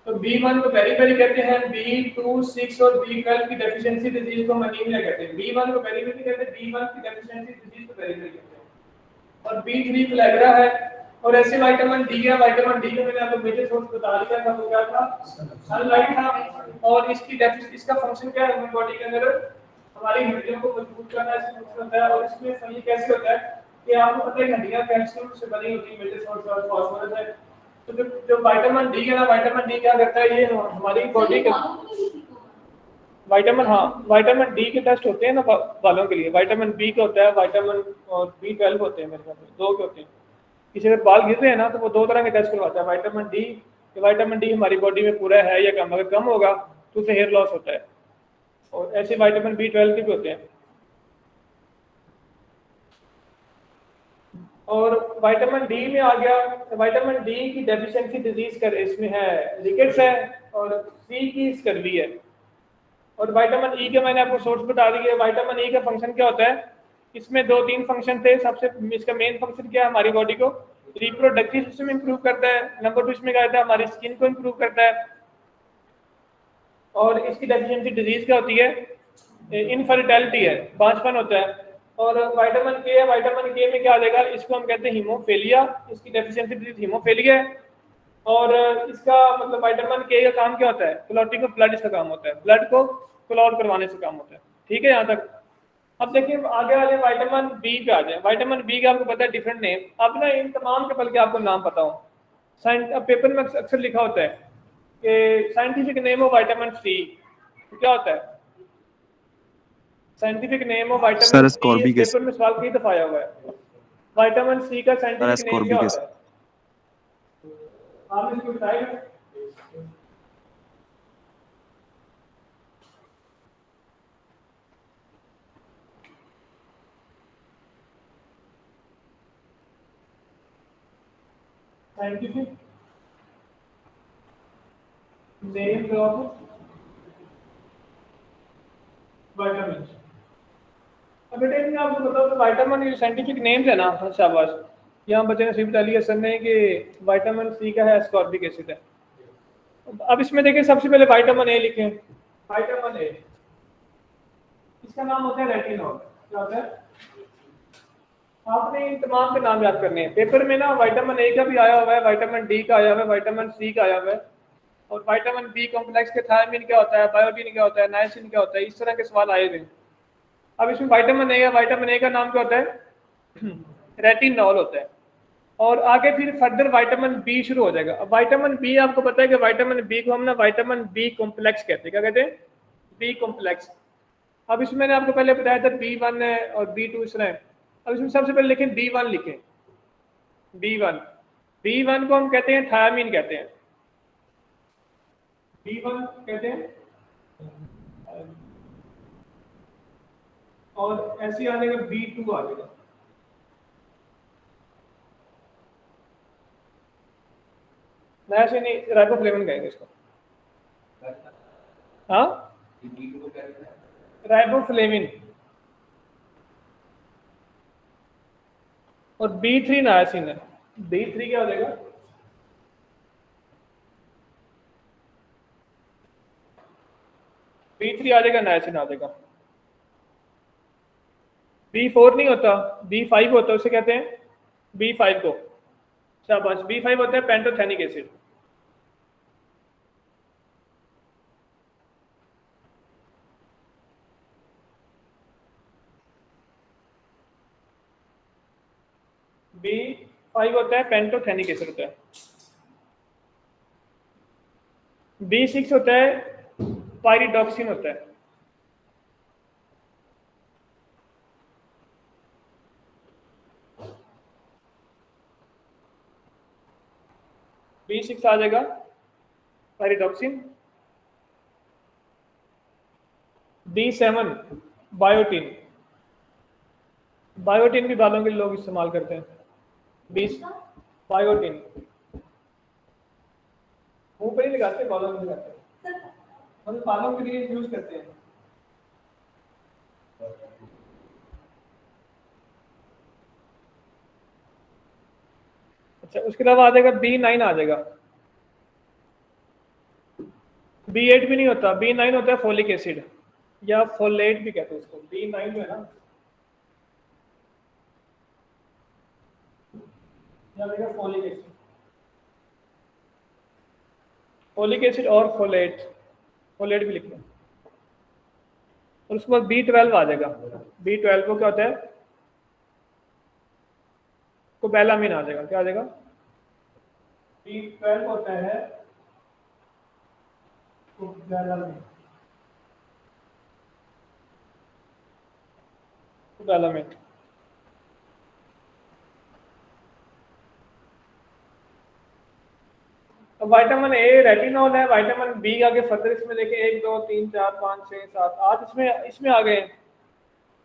तो B1 को पेरीफेरी कहते हैं, B2, 6 और B12 की डेफिशिएंसी डिजीज को एनीमिया कहते हैं। B1 को पेरीफेरी कहते हैं, B1 की डेफिशिएंसी डिजीज को पेरीफेरी कहते हैं, और B3 फ्लैग्रा है। और ऐसे विटामिन डी है, विटामिन डी का मैंने आपको मेजर सोर्स बता दिया था, वो क्या था, सनलाइट था। और इसका फंक्शन क्या है, ह्यूमन बॉडी के अंदर हमारी हड्डियों को मजबूत करना इसका फंक्शन होता है। और इसमें ये कैसे होता है कि आपको पता है कि हड्डियां कैल्शियम से बनी होती है, मेजर सोर्स और फास्फोरस है। तो जो विटामिन डी है ना, विटामिन डी क्या करता है, ये हमारी बॉडी के विटामिन, हाँ विटामिन डी के टेस्ट होते हैं ना बालों के लिए, विटामिन बी का होता है, विटामिन और B12 होते हैं, मेरे ख्याल में 2 के होते हैं। किसी अगर बाल गिर रहे हैं ना तो वो 2 तरह के टेस्ट करवाता है, विटामिन डी कि विटामिन डी हमारी बॉडी में पूरा है या कम, अगर कम होगा तो उससे हेयर लॉस होता है। और ऐसे विटामिन B12 के भी होते हैं। और विटामिन डी में आ गया, विटामिन डी की डेफिशिएंसी डिजीज कर इसमें है, रिकेट्स है, और सी की स्कर्वी है। और विटामिन ई के मैंने आपको सोर्स बता दिए। विटामिन ई का फंक्शन क्या होता है, इसमें 2-3 फंक्शन थे। सबसे इसका मेन फंक्शन क्या है, हमारी बॉडी को रिप्रोडक्टिव सिस्टम इंप्रूव करता है। नंबर 2 इसमें क्या होता है, हमारी स्किन को इंप्रूव करता है। और इसकी डेफिशिएंसी डिजीज क्या होती है, इनफर्टिलिटी है, बांझपन होता है। और विटामिन के है, विटामिन के में क्या आ जाएगा, इसको हम कहते हैं हीमोफीलिया, इसकी डेफिशिएंसी डिजीज हीमोफीलिया है। और इसका मतलब विटामिन के का काम क्या होता है, क्लॉटिंग ऑफ ब्लड इसका काम होता है, ब्लड को क्लॉट करवाने से काम होता है। ठीक है यहाँ तक। अब देखिए आगे वाले विटामिन बी पे आ जाए। विटामिन बी का आपको पता है डिफरेंट नेम, अब ना इन तमाम के बल्कि आपको नाम पता हो। अब पेपर में अक्सर लिखा होता है कि scientific name of vitamin C, क्या होता है scientific name of vitamin C, paper में सवाल कई दफा आया हुआ है। विटामिन सी का साइंटिफिक नेम क्या होता है, आपने इसको बताया। Scientific name of vitamin. अब बेटा इनमें आपको बताओ तो विटामिन ये साइंटिफिक नेम्स है ना, शाबाश। यहाँ बच्चे ने सिर्फ डाली है सर ने कि विटामिन सी का है एस्कॉर्बिक एसिड है। अब इसमें देखिए सबसे पहले विटामिन ए लिखें। विटामिन ए इसका नाम होता है रेटिनॉल। क्या होता है, आपने इन तमाम के नाम याद करने हैं। पेपर में ना विटामिन ए का भी आया हुआ है, विटामिन डी का आया हुआ है, विटामिन सी का आया हुआ है, और विटामिन बी कॉम्प्लेक्स के थायमिन क्या होता है, बायोटिन क्या होता है, नाइसिन क्या होता है, इस तरह के सवाल आए हुए। अब इसमें विटामिन ए है, विटामिन ए का नाम क्या होता है, रेटिनॉल होता है। और आगे फिर फर्दर विटामिन बी शुरू हो जाएगा। अब विटामिन बी आपको पता है कि विटामिन बी को हम ना विटामिन बी कॉम्प्लेक्स कहते हैं। क्या कहते हैं, बी कॉम्प्लेक्स। अब इसमें मैंने आपको पहले बताया था B1 है और B2 इस तरह है। अब इसमें सबसे पहले लिखें B1 लिखें, B1 को हम कहते हैं थायामीन कहते हैं, B1 कहते हैं। और ऐसे आने का B2 आ जाएगा, नया से नहीं राइबोफ्लेविन कहेंगे इसको। हाँ, राइबोफ्लेविन। और B3 नायासिन है, B3 क्या हो जाएगा? B3 आ जाएगा, नायासिन आ जाएगा। B4 नहीं होता, B5 होता है, उसे कहते हैं B5 को, शाबाश, B5 होता है पेंटोथेनिक एसिड। B5 होता है पेंटोथेनिक एसिड होता है। B6 होता है पायरिडॉक्सिन होता है। B6 आ जाएगा पायरिडॉक्सिन। B7 बायोटिन, बायोटिन भी बालों के लोग इस्तेमाल करते हैं। बायोटिन मुंह पे ही लगाते हैं, बालों में लगाते हैं, हम बालों के लिए यूज करते हैं। अच्छा, उसके अलावा आ जाएगा B9 आ जाएगा। B8 भी नहीं होता, B9 होता है फोलिक एसिड या फोलेट भी कहते हैं उसको। B9 जो है ना, फोलिक एसिड, फोलिक एसिड और फोलेट, फोलेट भी लिखना। और उसके बाद B12 आ जाएगा। B12 को क्या होता है? कोबैलामिन आ जाएगा। क्या आ जाएगा? B12 होता है कोबैलामिन, कोबैलामिन। अब विटामिन ए रेटिनॉल है, विटामिन बी आगे फर्दर इसमें देखें 1 2 3 4 5 6 7 8 इसमें आ गए।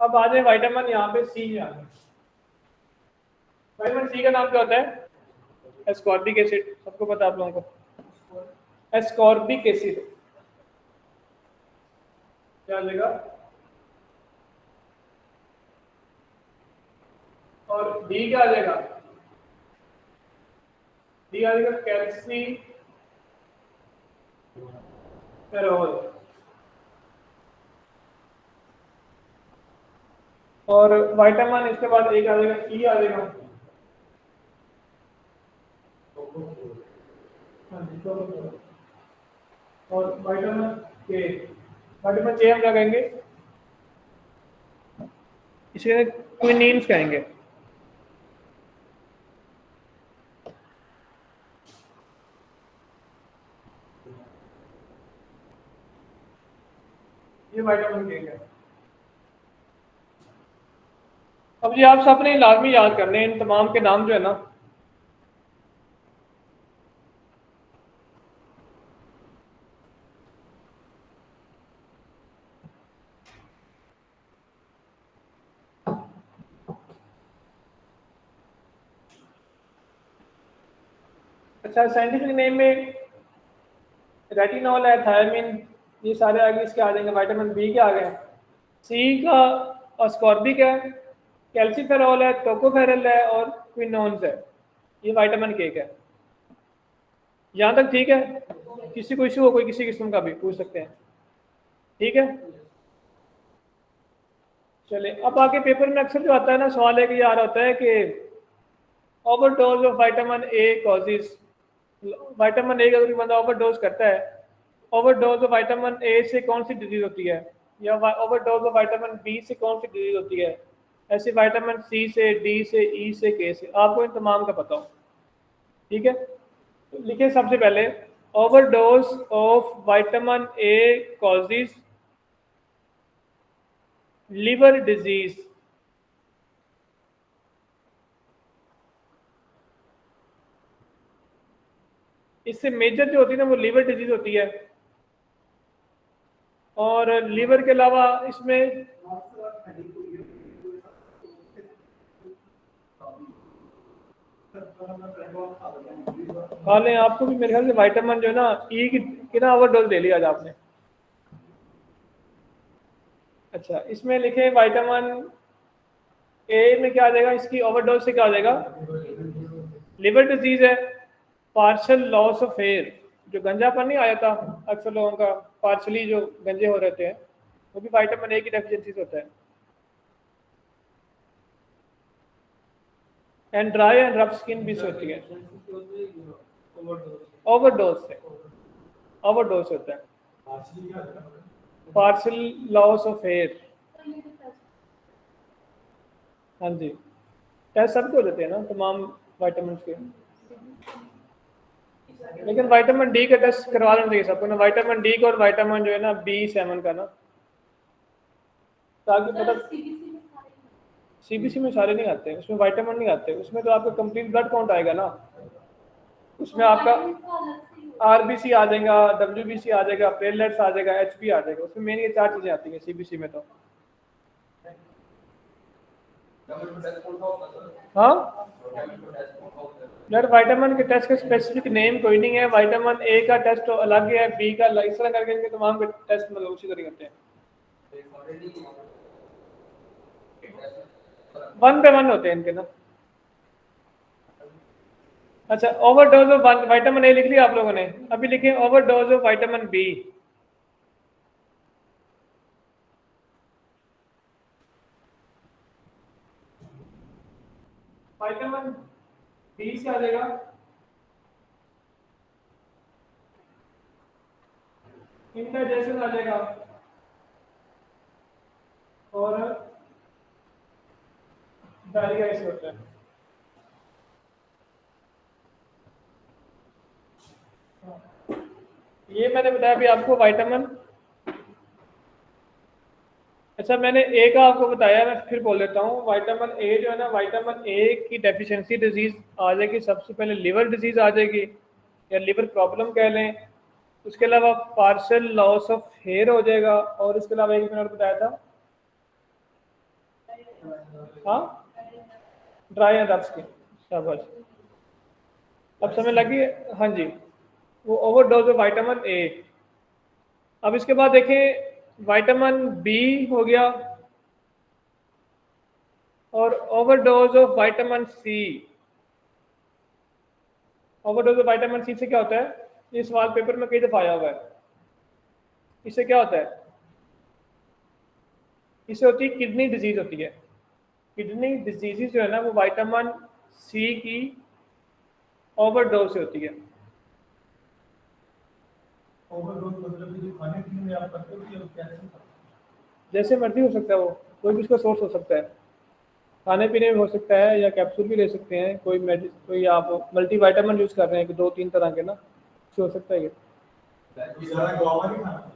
अब आ जाए विटामिन यहाँ पे सी में आ गए। विटामिन सी का नाम क्या होता है? एस्कॉर्बिक एसिड, सबको पता आप लोगों को, एस्कॉर्बिक एसिड। क्या लेगा? और डी क्या आ जाएगा? डी आ जाएगा कैल्शियम फेरोल। और विटामिन इसके बाद एक आ जाएगा, ई आ जाएगा। और विटामिन के, विटामिन के हम क्या कहेंगे? इसे क्विनीन्स कहेंगे। ये विटामिन के है। अब ये आप सबने लाजमी याद करने हैं इन तमाम के नाम जो है ना। अच्छा, साइंटिफिक नेम में रेटिनॉल है, थायमिन, ये सारे आगे इसके आ जाएंगे। विटामिन बी के आ गए। सी का अस्कॉर्बिक है, कैल्सीफेरॉल है, टोकोफेरल है और क्विनोन्स है। ये विटामिन के है। यहाँ तक ठीक है? किसी को इशू हो कोई किसी किस्म का भी पूछ सकते हैं, ठीक है? चले, अब आगे पेपर में अक्सर जो आता है ना सवाल है कि ये आ रहा होता है कि overdose of vitamin A causes, vitamin A का अगर बंदा ओवरडोज करता है, ओवरडोज ऑफ विटामिन ए से कौन सी डिजीज होती है, या ओवरडोज ऑफ विटामिन बी से कौन सी डिजीज होती है, ऐसे विटामिन सी से, डी से, ई से, के से, आपको इन तमाम का पता हो, ठीक है? तो लिखे सबसे पहले overdose of vitamin A causes liver disease, इससे मेजर जो होती है ना वो लीवर डिजीज होती है। और लीवर के अलावा इसमें खा लें, आपको भी मेरे ख्याल से विटामिन जो है ना ई की कितना ओवरडोज ले लिया आज आपने। अच्छा, इसमें लिखे विटामिन ए में क्या आ जाएगा, इसकी ओवरडोज से क्या आ जाएगा, लिवर डिजीज है। पार्शल लॉस ऑफ हेयर, जो गंजापन नहीं आया था अक्सर लोगों का, पार्शली जो गंजे हो रहते हैं, वो भी विटामिन ए की डेफिशिएंसी से होता है। And dry and rough skin भी से होती है, ओवरडोज से, ओवरडोज होता है। पार्शल लॉस ऑफ हेयर, हाँ जी, टेस्ट सबके हो जाते हैं ना तमाम विटामिन के, लेकिन विटामिन डी का टेस्ट करवा लेना चाहिए सबको ना, विटामिन डी का और विटामिन जो है ना B7 का ना, ताकि पता, सीबीसी में सारे नहीं आते, उसमें विटामिन नहीं आते, उसमें तो आपका कंप्लीट ब्लड काउंट आएगा ना, उसमें आपका आरबीसी आ जाएगा, डब्ल्यूबीसी आ जाएगा, प्लेटलेट्स आ जाएगा, एचपी आ जाएगा, उसमें मेन ये 4 चीजें आती हैं सीबीसी में तो। हाँ यार, विटामिन के टेस्ट का स्पेसिफिक नेम कोई नहीं है, विटामिन ए का टेस्ट तो अलग है, बी का इस तरह करके इनके तमाम के टेस्ट मतलब उसी तरह होते हैं, 1 पे 1 होते हैं इनके ना। अच्छा, ओवरडोज ऑफ विटामिन ए लिख लिया आप लोगों ने, अभी लिखे overdose of vitamin B. Vitamin B से आ जाएगा इंडाइजेशन आ जाएगा, और डायरिया ऐसे होता है। ये मैंने बताया भी आपको विटामिन। अच्छा, मैंने ए का आपको बताया, मैं फिर बोल देता हूँ, विटामिन ए जो है ना, विटामिन ए की डेफिशिएंसी डिजीज आ जाएगी, सबसे पहले लिवर डिजीज आ जाएगी या लिवर प्रॉब्लम कह लें, उसके अलावा पार्शियल लॉस ऑफ हेयर हो जाएगा, और इसके अलावा एक मैंने और बताया था, हाँ, ड्राई एंड रफ स्किन, शाबाश, अब समझ लगी। हाँ जी, वो ओवरडोज ऑफ विटामिन ए। अब इसके बाद देखें, विटामिन बी हो गया, और overdose of vitamin C. Overdose of vitamin C से क्या होता है, ये सवाल पेपर में कई दफा आया हुआ है, इससे क्या होता है, इससे होती है किडनी डिजीज होती है। किडनी डिजीज जो है ना वो विटामिन सी की ओवरडोज से होती है। ओवरडोज मतलब जो खाने पीने में आप करते हो या कैसे करते हो? जैसे मर्जी हो सकता है, वो कोई भी उसका सोर्स हो सकता है, खाने पीने में हो सकता है, या कैप्सूल भी ले सकते हैं, कोई आप मल्टी विटामिन यूज़ कर रहे हैं, 2-3 तरह के ना, उससे हो सकता है ये। ज़्यादा गुआवा नहीं खाना।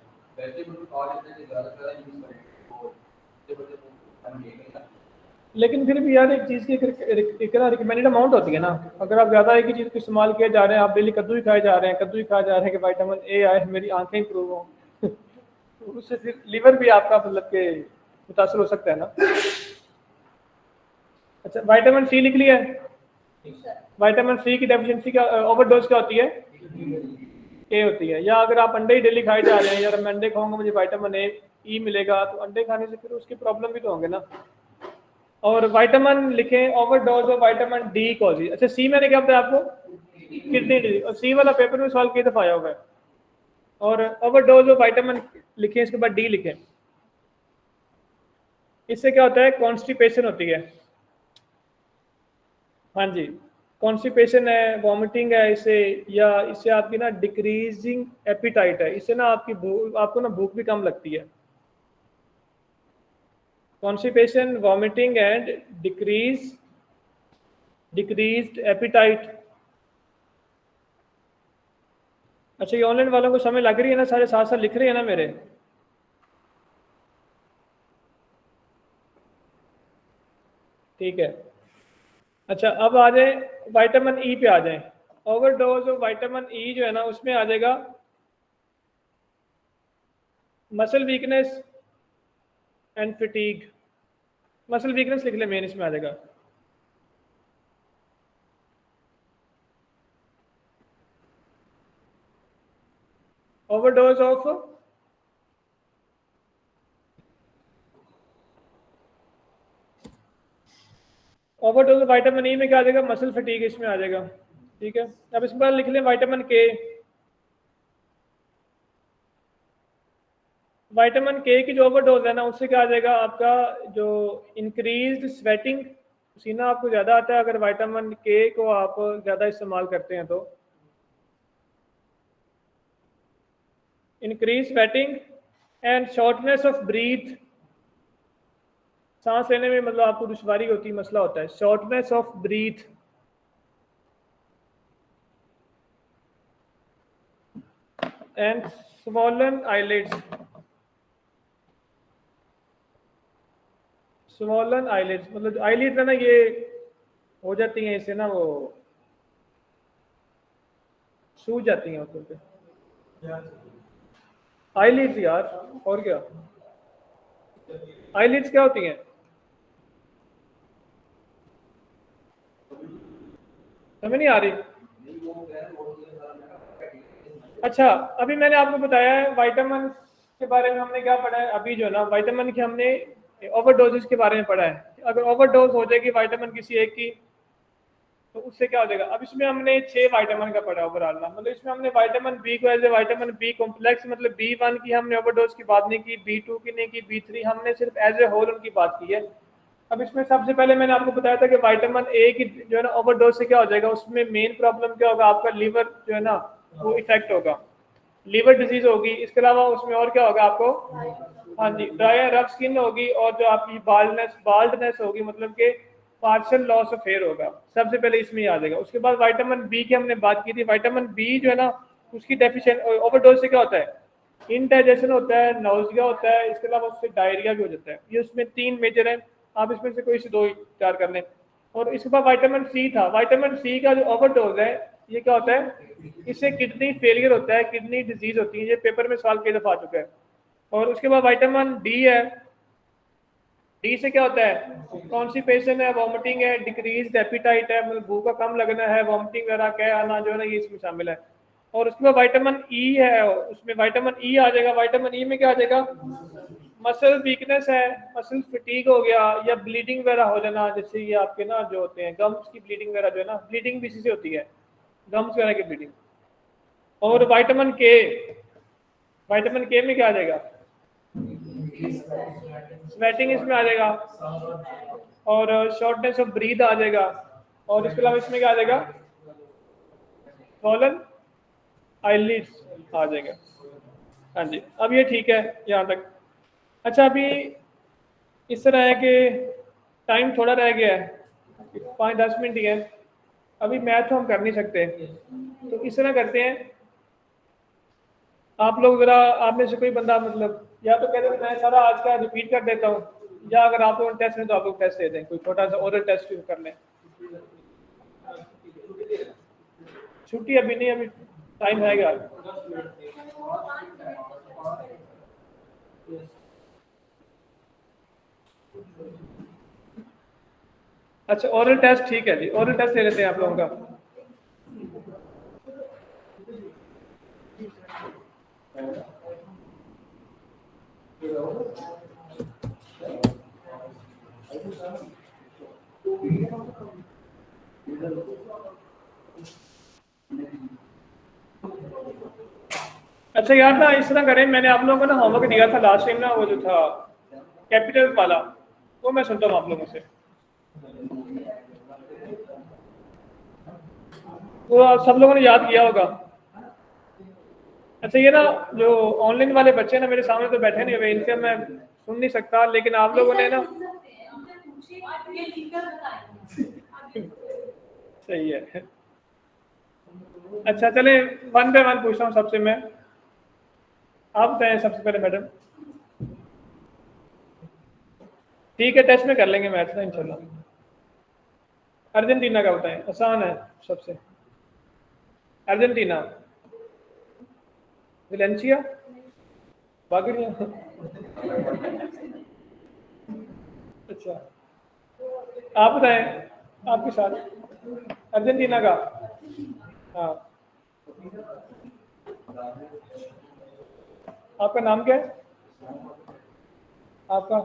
लेकिन फिर भी यार, एक चीज़ की एक ना रिकमेंडेड अमाउंट होती है ना, अगर आप ज़्यादा एक ही चीज़ को इस्तेमाल किए जा रहे हैं, आप डेली कद्दू ही खाए जा रहे हैं, कद्दू ही खाए जा रहे हैं कि विटामिन ए आए, मेरी आंखें इंप्रूव हों, तो उससे फिर लिवर भी आपका मतलब के मुतासर हो सकता है ना। अच्छा, विटामिन सी लिख लिया है, विटामिन सी की डेफिशिएंसी क्या, ओवरडोज क्या होती है, ए होती है। या अगर आप अंडे ही डेली खाए जा रहे हैं, यार मैं अंडे खाऊंगा मुझे विटामिन ए ई मिलेगा, तो अंडे खाने से फिर उसकी प्रॉब्लम भी तो होंगे ना। और विटामिन लिखें overdose of vitamin D causes. अच्छा, सी मैंने क्या बताया आपको, किडनी डिजीज, और सी वाला पेपर में सवाल कई दफा आया हुआ है। और ओवरडोज ऑफ विटामिन लिखें, इसके बाद डी लिखें, इससे क्या होता है, कॉन्स्टिपेशन होती है। हाँ जी, कॉन्स्टिपेशन है, वॉमिटिंग है इससे, या इससे आपकी ना डिक्रीजिंग एपिटाइट है, इससे ना आपको ना भूख भी कम लगती है। Constipation, vomiting and decreased appetite. अच्छा, ये ऑनलाइन वालों को समझ लग रही है ना, सारे साथ साथ लिख रहे हैं ना मेरे। ठीक है। अच्छा, अब आ जाए विटामिन ई पे आ जाए। ओवरडोज ऑफ विटामिन ई जो है ना, उसमें आ जाएगा muscle weakness and fatigue. Muscle weakness लिख ले, मेन इसमें आ जाएगा। Overdose of overdose of vitamin E में क्या आ जाएगा, मसल फटीग इसमें आ जाएगा। ठीक है, अब इसके बाद लिख लें विटामिन के। विटामिन के की जो ओवरडोज है ना, उससे क्या आ जाएगा आपका, जो इंक्रीज्ड स्वेटिंग, पसीना आपको ज़्यादा आता है अगर विटामिन के को आप ज़्यादा इस्तेमाल करते हैं तो। Increase sweating and shortness of breath, सांस लेने में मतलब आपको दुश्वारी होती है, मसला होता है। Shortness of breath and swollen eyelids. Swollen eyelids मतलब आईलिड्स है ना, ये हो जाती हैं इससे ना, वो सूज जाती हैं ऊपर पे। आईलिड्स यार, और क्या, आईलिड्स क्या होती हैं? समझ नहीं आ रही? अच्छा, अभी मैंने आपको बताया है विटामिन के बारे में हमने क्या पढ़ा है। अभी जो है ना विटामिन की हमने ओवरडोजेस के बारे में पढ़ा है। अगर ओवरडोज हो जाएगी विटामिन किसी एक की तो उससे क्या हो जाएगा। अब इसमें हमने 6 विटामिन का पढ़ा ओवरऑल ना, मतलब इसमें हमने विटामिन बी को as a vitamin B complex, मतलब B1 की हमने ओवरडोज की बात नहीं की, B2 की नहीं की, B3 हमने सिर्फ एज ए होल उनकी बात की है। अब इसमें सबसे पहले मैंने आपको बताया था कि विटामिन ए की जो है ना ओवरडोज से क्या हो जाएगा, उसमें मेन प्रॉब्लम क्या होगा, आपका लीवर जो है ना वो इफेक्ट होगा, लीवर डिजीज होगी। इसके अलावा उसमें और क्या होगा आपको, हाँ जी, ड्राई रफ स्किन होगी, और जो आपकी बाल्डनेस होगी, मतलब कि पार्शियल लॉस ऑफ हेयर होगा। सबसे पहले इसमें ही आ जाएगा। उसके बाद विटामिन बी की हमने बात की थी। विटामिन बी जो है ना, उसकी डेफिशिएंट ओवरडोज से क्या होता है, इनडाइजेशन होता है, नाउजिया होता है, इसके अलावा उससे डायरिया भी हो जाता है। ये उसमें 3 मेजर हैं, आप इसमें से कोई से 2 विचार कर लें। और इसके बाद विटामिन सी था। विटामिन सी का जो ओवरडोज है, ये क्या होता है, इससे किडनी फेलियर होता है, किडनी डिजीज होती है। ये पेपर में सवाल कई दफा आ चुका है। और उसके बाद विटामिन डी है। डी से क्या होता है, कॉन्स्टिपेशन है, वॉमिटिंग है, डिक्रीज एपिटाइट है, मतलब भूख का कम लगना है, वॉमिटिंग वगैरह क्या आना जो है ना, ये इसमें शामिल है। और उसके बाद विटामिन ई है, उसमें विटामिन ई आ जाएगा। विटामिन ई में क्या आ जाएगा, मसल वीकनेस है, मसल फटीग हो गया, या ब्लीडिंग वगैरह हो जाना, जैसे ये आपके ना जो होते हैं गम्स की ब्लीडिंग वगैरह जो है ना, ब्लीडिंग भी इसी से होती है, गम्स वगैरह की ब्लीडिंग। और विटामिन के में क्या आ जाएगा, स्वेटिंग इसमें आ जाएगा, और शॉर्टनेस ऑफ ब्रीथ आ जाएगा। और इसके अलावा इसमें क्या आ जाएगा, स्वॉलन आईलिड्स आ जाएगा। हाँ जी, अब ये ठीक है यहाँ तक। अच्छा, अभी इस तरह है कि टाइम थोड़ा रह गया है, 5-10 मिनट ही है। अभी मैथ तो हम कर नहीं सकते, तो इस तरह करते हैं, आप लोग ज़रा, आप में से कोई बंदा मतलब या तो कहते हैं मैं सारा आज का रिपीट कर देता हूँ, या अगर आप लोग टेस्ट में तो आप लोग टेस्ट दे दें, कोई छोटा सा ओरल टेस्ट कर लें। छुट्टी अभी नहीं, अभी टाइम है क्या? अच्छा, ओरल टेस्ट ठीक है जी, ओरल टेस्ट ले लेते हैं आप लोगों का। अच्छा यार ना, इस तरह करें, मैंने आप लोगों को ना होमवर्क दिया था लास्ट टाइम ना, वो जो था कैपिटल वाला, वो मैं सुनता हूँ आप लोगों से। वो आप सब लोगों ने याद किया होगा। अच्छा, ये ना जो ऑनलाइन वाले बच्चे ना मेरे सामने तो बैठे नहीं हुए, इनसे मैं सुन नहीं सकता, लेकिन आप लोगों ने ना सही है। अच्छा चले, 1 बाय 1 पूछता हूँ सबसे मैं। आप बताएं सबसे पहले मैडम। ठीक है, टेस्ट में कर लेंगे मैथ्स ना इंशाल्लाह। अर्जेंटीना का बताएं, आसान है सबसे। Argentina, Valencia, Bagaria. अच्छा, आप बताएं, आपके साथ अर्जेंटीना का। हाँ, आपका नाम क्या है? आपका?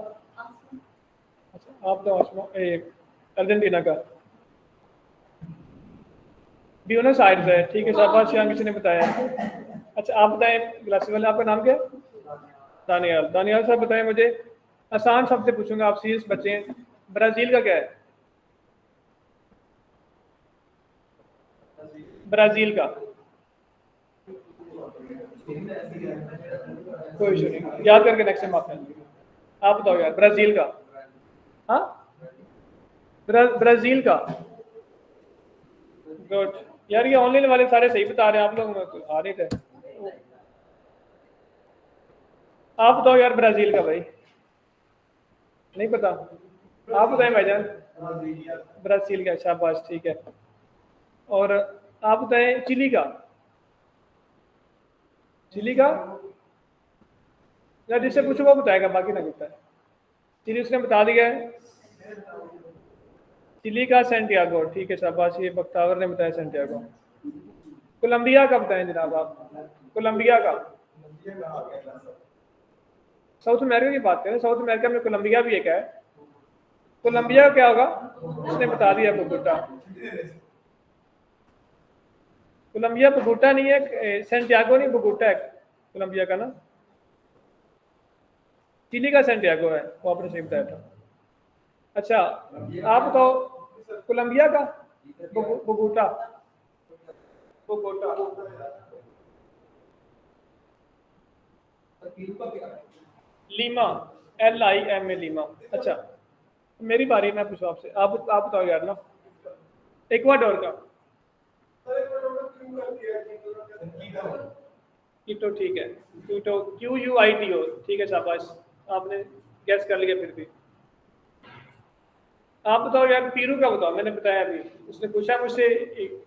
अच्छा, आप तो अर्जेंटीना का ब्यूनस आयर्स है, ठीक है, शाबाश, यहाँ किसी ने बताया। अच्छा, आप बताएं ग्लासी वाले, आपका नाम क्या है? दानियाल। दानियाल साहब बताएं मुझे, आसान सबसे पूछूंगा, आप सीरियस बच्चे हैं। ब्राजील का क्या है? ब्राजील का कोई इशू नहीं, याद करके नेक्स्ट टाइम आप बताओ यार, ब्राजील का। हाँ, ब्राजील का। गुड यार, ये ऑनलाइन वाले सारे सही बता रहे हैं, आप लोग में आ रहे थे। आप बताओ यार, ब्राजील का भाई, नहीं पता? आप बताएं भाईजान। ब्राजील का, शाबाश, ठीक है। और आप बताएं चिली का। चिली का यार, जिससे पूछो वो बताएगा, बाकी ना बताए। चिली उसने बता दिया है, चिली का सेंटियागो, ठीक है, शाबाश, ये बख्तावर ने बताया सेंटियागो। कोलंबिया का बताएं जनाब आप, कोलंबिया का। साउथ अमेरिका की बात करें, साउथ अमेरिका में कोलंबिया भी एक है। कोलंबिया का क्या होगा? उसने बता दिया, बोगोटा। कोलंबिया बोगोटा नहीं है, सेंटियागो नहीं, बोगोटा है कोलंबिया का ना। चिली का सेंटियागो है, वो आपने सही बताया था। अच्छा, आप बताओ कोलंबिया का Bogota. Bogota, Lima, LIMA, Lima. अच्छा, मेरी बारी, मैं पूछूं आपसे, आप बताओ यार ना। इक्वाडोर का कीटो, ठीक है, कीटो, QUITO, ठीक है, शाबाश, आपने गैस कर लिया फिर भी। आप बताओ यार, पीरू का बताओ, मैंने बताया अभी, उसने पूछा मुझसे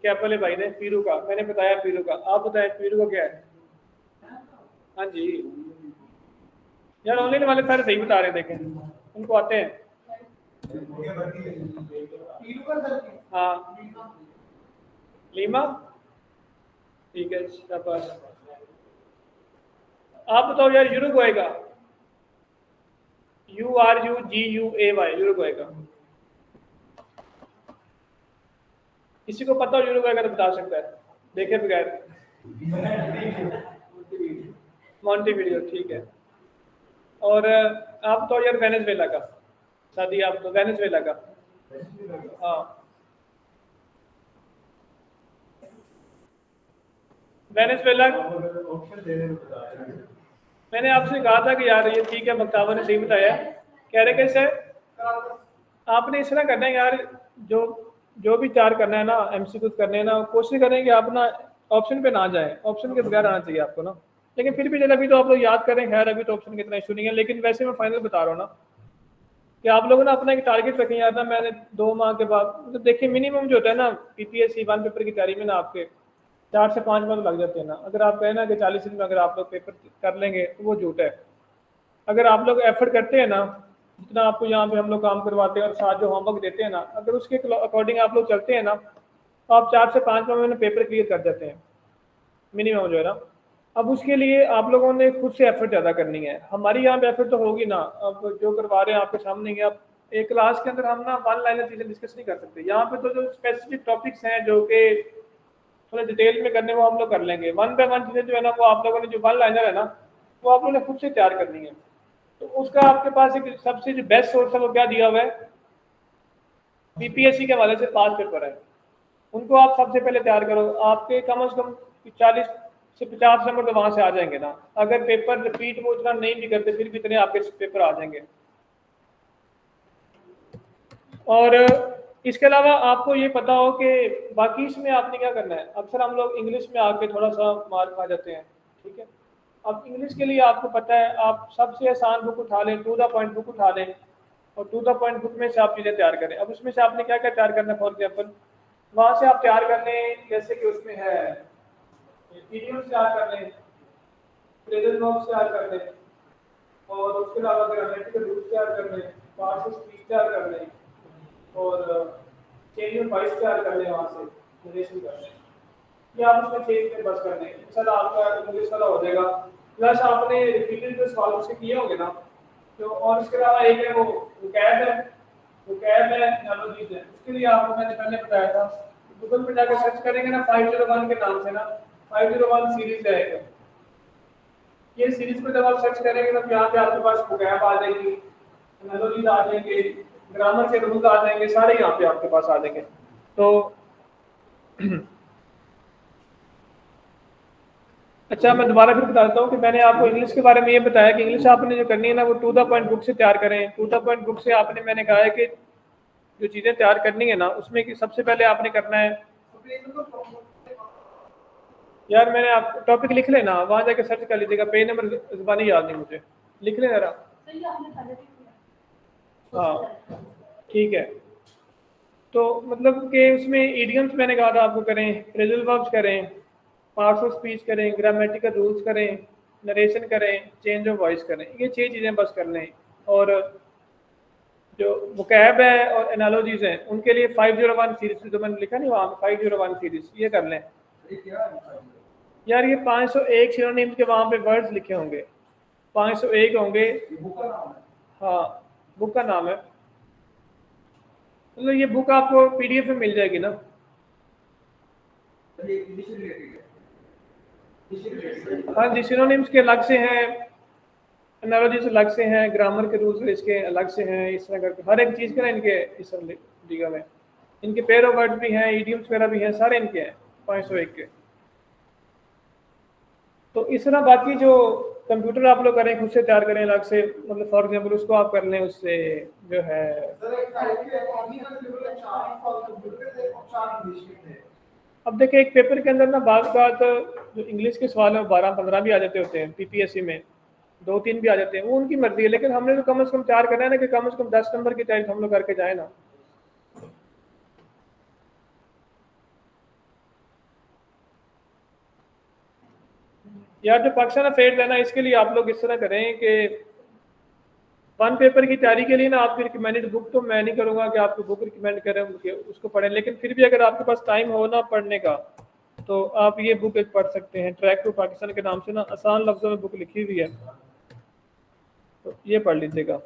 कैप वाले भाई ने, पीरू का, मैंने बताया पीरू का। आप बताएं पीरू का क्या है? हाँ जी यार, ऑनलाइन वाले सारे सही बता रहे हैं, देखें उनको आते हैं। हाँ, लीमा, ठीक है, शाबाश। आप बताओ यार, यूरुग्वे का, URUGUAY, यूरुग्वे का। किसी को पता हो यूरुग्वे का तो बता सकता है, देखे बगैर। मॉन्टेविडियो, ठीक है। और आप बताओ यार, वेनेजुएला का। शादी, आप तो वेनेजुएला का। हाँ, वेनेजुएला। मैंने आपसे कहा था कि यार ये ठीक है, बख्तावर ने सही बताया। कह रहे कैसे आपने इस तरह करना है यार, जो जो भी तैयार करना है ना, MCQ करने हैं ना, कोशिश करें कि आप ना ऑप्शन पे ना जाएं, ऑप्शन के बगैर आना चाहिए आपको ना। लेकिन फिर भी चलो, अभी तो आप लोग याद करें, खैर अभी तो ऑप्शन का इतना इशू नहीं है, लेकिन वैसे मैं फाइनल बता रहा हूँ ना कि आप लोगों ने अपना एक टारगेट रखें यार ना। मैंने 2 माह के बाद, मतलब देखिए, मिनिमम जो होता है ना PPSC 1 पेपर की तैयारी में ना, आपके 4 से 5 माह लग जाते हैं ना। अगर आप कहें ना कि 40 दिन में अगर आप लोग पेपर कर लेंगे तो वो झूठ है। अगर आप लोग एफर्ट करते हैं ना, जितना आपको यहाँ पे हम लोग काम करवाते हैं और साथ जो होमवर्क देते हैं ना, अगर उसके अकॉर्डिंग आप लोग चलते हैं ना, तो आप 4 से 5 माह में पेपर क्लियर कर देते हैं, मिनिमम जो है ना। अब उसके लिए आप लोगों ने खुद से एफर्ट ज़्यादा करनी है। हमारी यहाँ पे एफर्ट तो होगी ना, अब जो करवा रहे हैं आपके सामने ही। अब एक क्लास के अंदर हम ना वन लाइनर चीज़ें डिस्कस नहीं कर सकते। यहाँ पे तो जो स्पेसिफिक टॉपिक्स हैं जो कि थोड़ा डिटेल में करने, वो हम लोग कर लेंगे। 1 बाय 1 चीज़ें जो है ना, वो आप लोगों ने जो वन लाइनर है ना, वो आप लोगों ने खुद से तैयार करनी है। तो उसका आपके पास एक सबसे जो बेस्ट सोर्स है वो क्या दिया हुआ है? PPSC के हवाले से 5 पेपर है, उनको आप सबसे पहले तैयार करो। आपके कम से कम 40 से 50 नंबर तो वहाँ से आ जाएंगे ना। अगर पेपर रिपीट वो उतना नहीं भी करते, फिर भी इतने आपके पेपर आ जाएंगे। और इसके अलावा आपको ये पता हो कि बाकी इसमें आपने क्या करना है। अक्सर हम लोग इंग्लिश में आके थोड़ा सा मार खा जाते हैं, ठीक है। अब इंग्लिश के लिए आपको पता है, आप सबसे आसान बुक उठा लें, टू द पॉइंट बुक उठा लें, और टू द पॉइंट बुक में से आप चीज़ें तैयार करें। अब उसमें से आपने क्या क्या तैयार करना है, फॉर एग्जाम्पल वहाँ से आप तैयार कर लें, जैसे कि उसमें है ईडियम्स तैयार कर लें, फ्रेजल वर्ब्स तैयार कर लें, और उसके अलावा ग्रामेटिकल रूल्स तैयार कर लें, पार्ट्स ऑफ स्पीच तैयार कर लें, और चेंज ऑफ वॉइस तैयार कर लें, वहाँ से नरेशन कर लें। ये आप उसमें चेंज में बस कर लें, इंशाल्लाह आपका इंग्लिश वाला हो जाएगा। प्लस आपने रिपीटेड जो सवाल उससे किए होंगे ना, तो और इसके अलावा एक है वो कैब है, एनालॉजीज है। उसके लिए आपको मैंने पहले बताया था, गूगल पे जाकर सर्च करेंगे ना 501 के नाम से ना, 501 सीरीज है एक। ये सीरीज को जब आप सर्च करेंगे ना, तो यहाँ पे आपके पास वोकैब आ जाएगी, एनालॉजीज आ जाएंगे, ग्रामर के रूल्स आ जाएंगे, सारे यहाँ पे आपके पास आ जाएंगे। तो अच्छा, मैं दोबारा फिर बताता हूँ कि मैंने आपको इंग्लिश के बारे में ये बताया कि इंग्लिश आपने जो करनी है ना, वो टू द पॉइंट बुक से तैयार करें। टू द पॉइंट बुक से आपने, मैंने कहा है कि जो चीज़ें तैयार करनी है ना, उसमें कि सबसे पहले आपने करना है, यार मैंने आप टॉपिक लिख लेना, वहाँ जाके सर्च कर लीजिएगा, पेज नंबर ज़बानी याद नहीं मुझे, लिख लें ज़रा। हाँ ठीक है। तो मतलब कि उसमें इडियम्स मैंने कहा था आपको करें, फ्रेजल वर्ब्स करें, पार्ट्स ऑफ स्पीच करें, ग्रामेटिकल रूल्स करें, नरेशन करें, चेंज ऑफ वॉइस करें, ये 6 चीज़ें बस कर लें। और जो वोकैब है और एनालॉजीज हैं, उनके लिए 501 सीरीज जो मैंने लिखा नहीं वहाँ, 501 सीरीज ये कर लें। यार ये 501 सिनोनिम्स के वहाँ पे वर्ड्स लिखे होंगे, 501 होंगे। हाँ बुक का नाम है, मतलब ये बुक आपको पीडीएफ में मिल जाएगी ना। हाँ जी, सिनोनिम्स के अलग से हैं, एनालॉजीज अलग से हैं, ग्रामर के रूल्स इसके अलग से हैं, इस तरह करके हर एक चीज़ के ना इनके इस तरह दिया हुआ है। इनके पेयर ऑफ वर्ड्स भी हैं, इडियम्स वगैरह भी हैं, सारे इनके हैं 501 के। तो इस तरह बाकी जो कंप्यूटर आप लोग करें, खुद से तैयार करें अलग से, मतलब फॉर एग्जांपल उसको आप कर लें, उससे जो है अब देखिए एक पेपर के अंदर ना बात जो इंग्लिश के सवाल है 12-15 भी आ जाते होते हैं, पीपीएससी में 2-3 भी आ जाते हैं, वो उनकी मर्जी है, लेकिन हमने तो कम से कम तैयार करना है ना, कि कम से कम 10 नंबर की तैयारी हम लोग करके जाए ना। यार जो पाकिस्तान अफेयर्स है ना, इसके लिए आप लोग इस तरह करें कि वन पेपर की तैयारी के लिए ना आपकी रिकमेंडेड बुक तो मैं नहीं करूँगा कि आपको बुक रिकमेंड करें उसको पढ़ें, लेकिन फिर भी अगर आपके पास टाइम हो ना पढ़ने का, तो आप ये बुक एक पढ़ सकते हैं, ट्रैक टू पाकिस्तान के नाम से ना, आसान लफ्ज़ों में बुक लिखी हुई है, तो ये पढ़ लीजिएगा।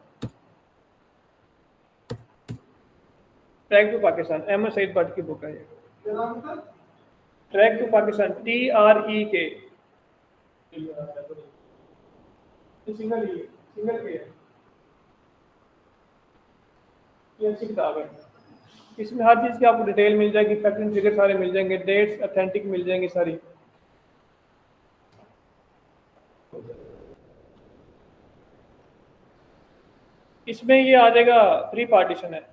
ट्रैक टू पाकिस्तान, अहमद सईद भट्ट की बुक है ये, trek to Pakistan, TREK, single के ये अच्छी किताब है। इसमें हर चीज़ की आपको डिटेल मिल जाएगी, फैक्ट एंड फिगर सारे मिल जाएंगे, डेट्स ऑथेंटिक मिल जाएंगी सारी। इसमें ये आ जाएगा, प्री पार्टीशन है।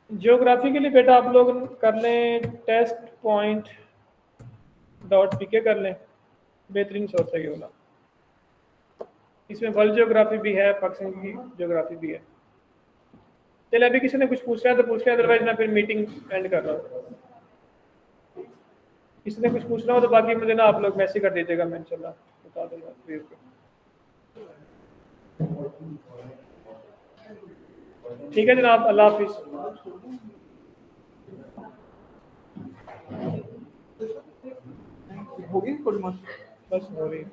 जियोग्राफी के लिए बेटा आप लोग कर लें test.pk कर लें, बेहतरीन सोर्स है ये वाला। इसमें वर्ल्ड जियोग्राफी भी है, पाकिस्तान की जियोग्राफी भी है। चलिए अभी किसी ने कुछ पूछ रहा है तो पूछ लिया, अदरवाइज मैं फिर मीटिंग एंड कर रहा हूँ। किसी ने कुछ पूछना हो तो बाकी मुझे ना आप लोग मैसेज कर दीजिएगा, मैं इंशाल्लाह बता दूंगा फ्री होकर। ठीक है जनाब, अल्लाह हाफिज़। होगी कुछ मत बस हो रही है।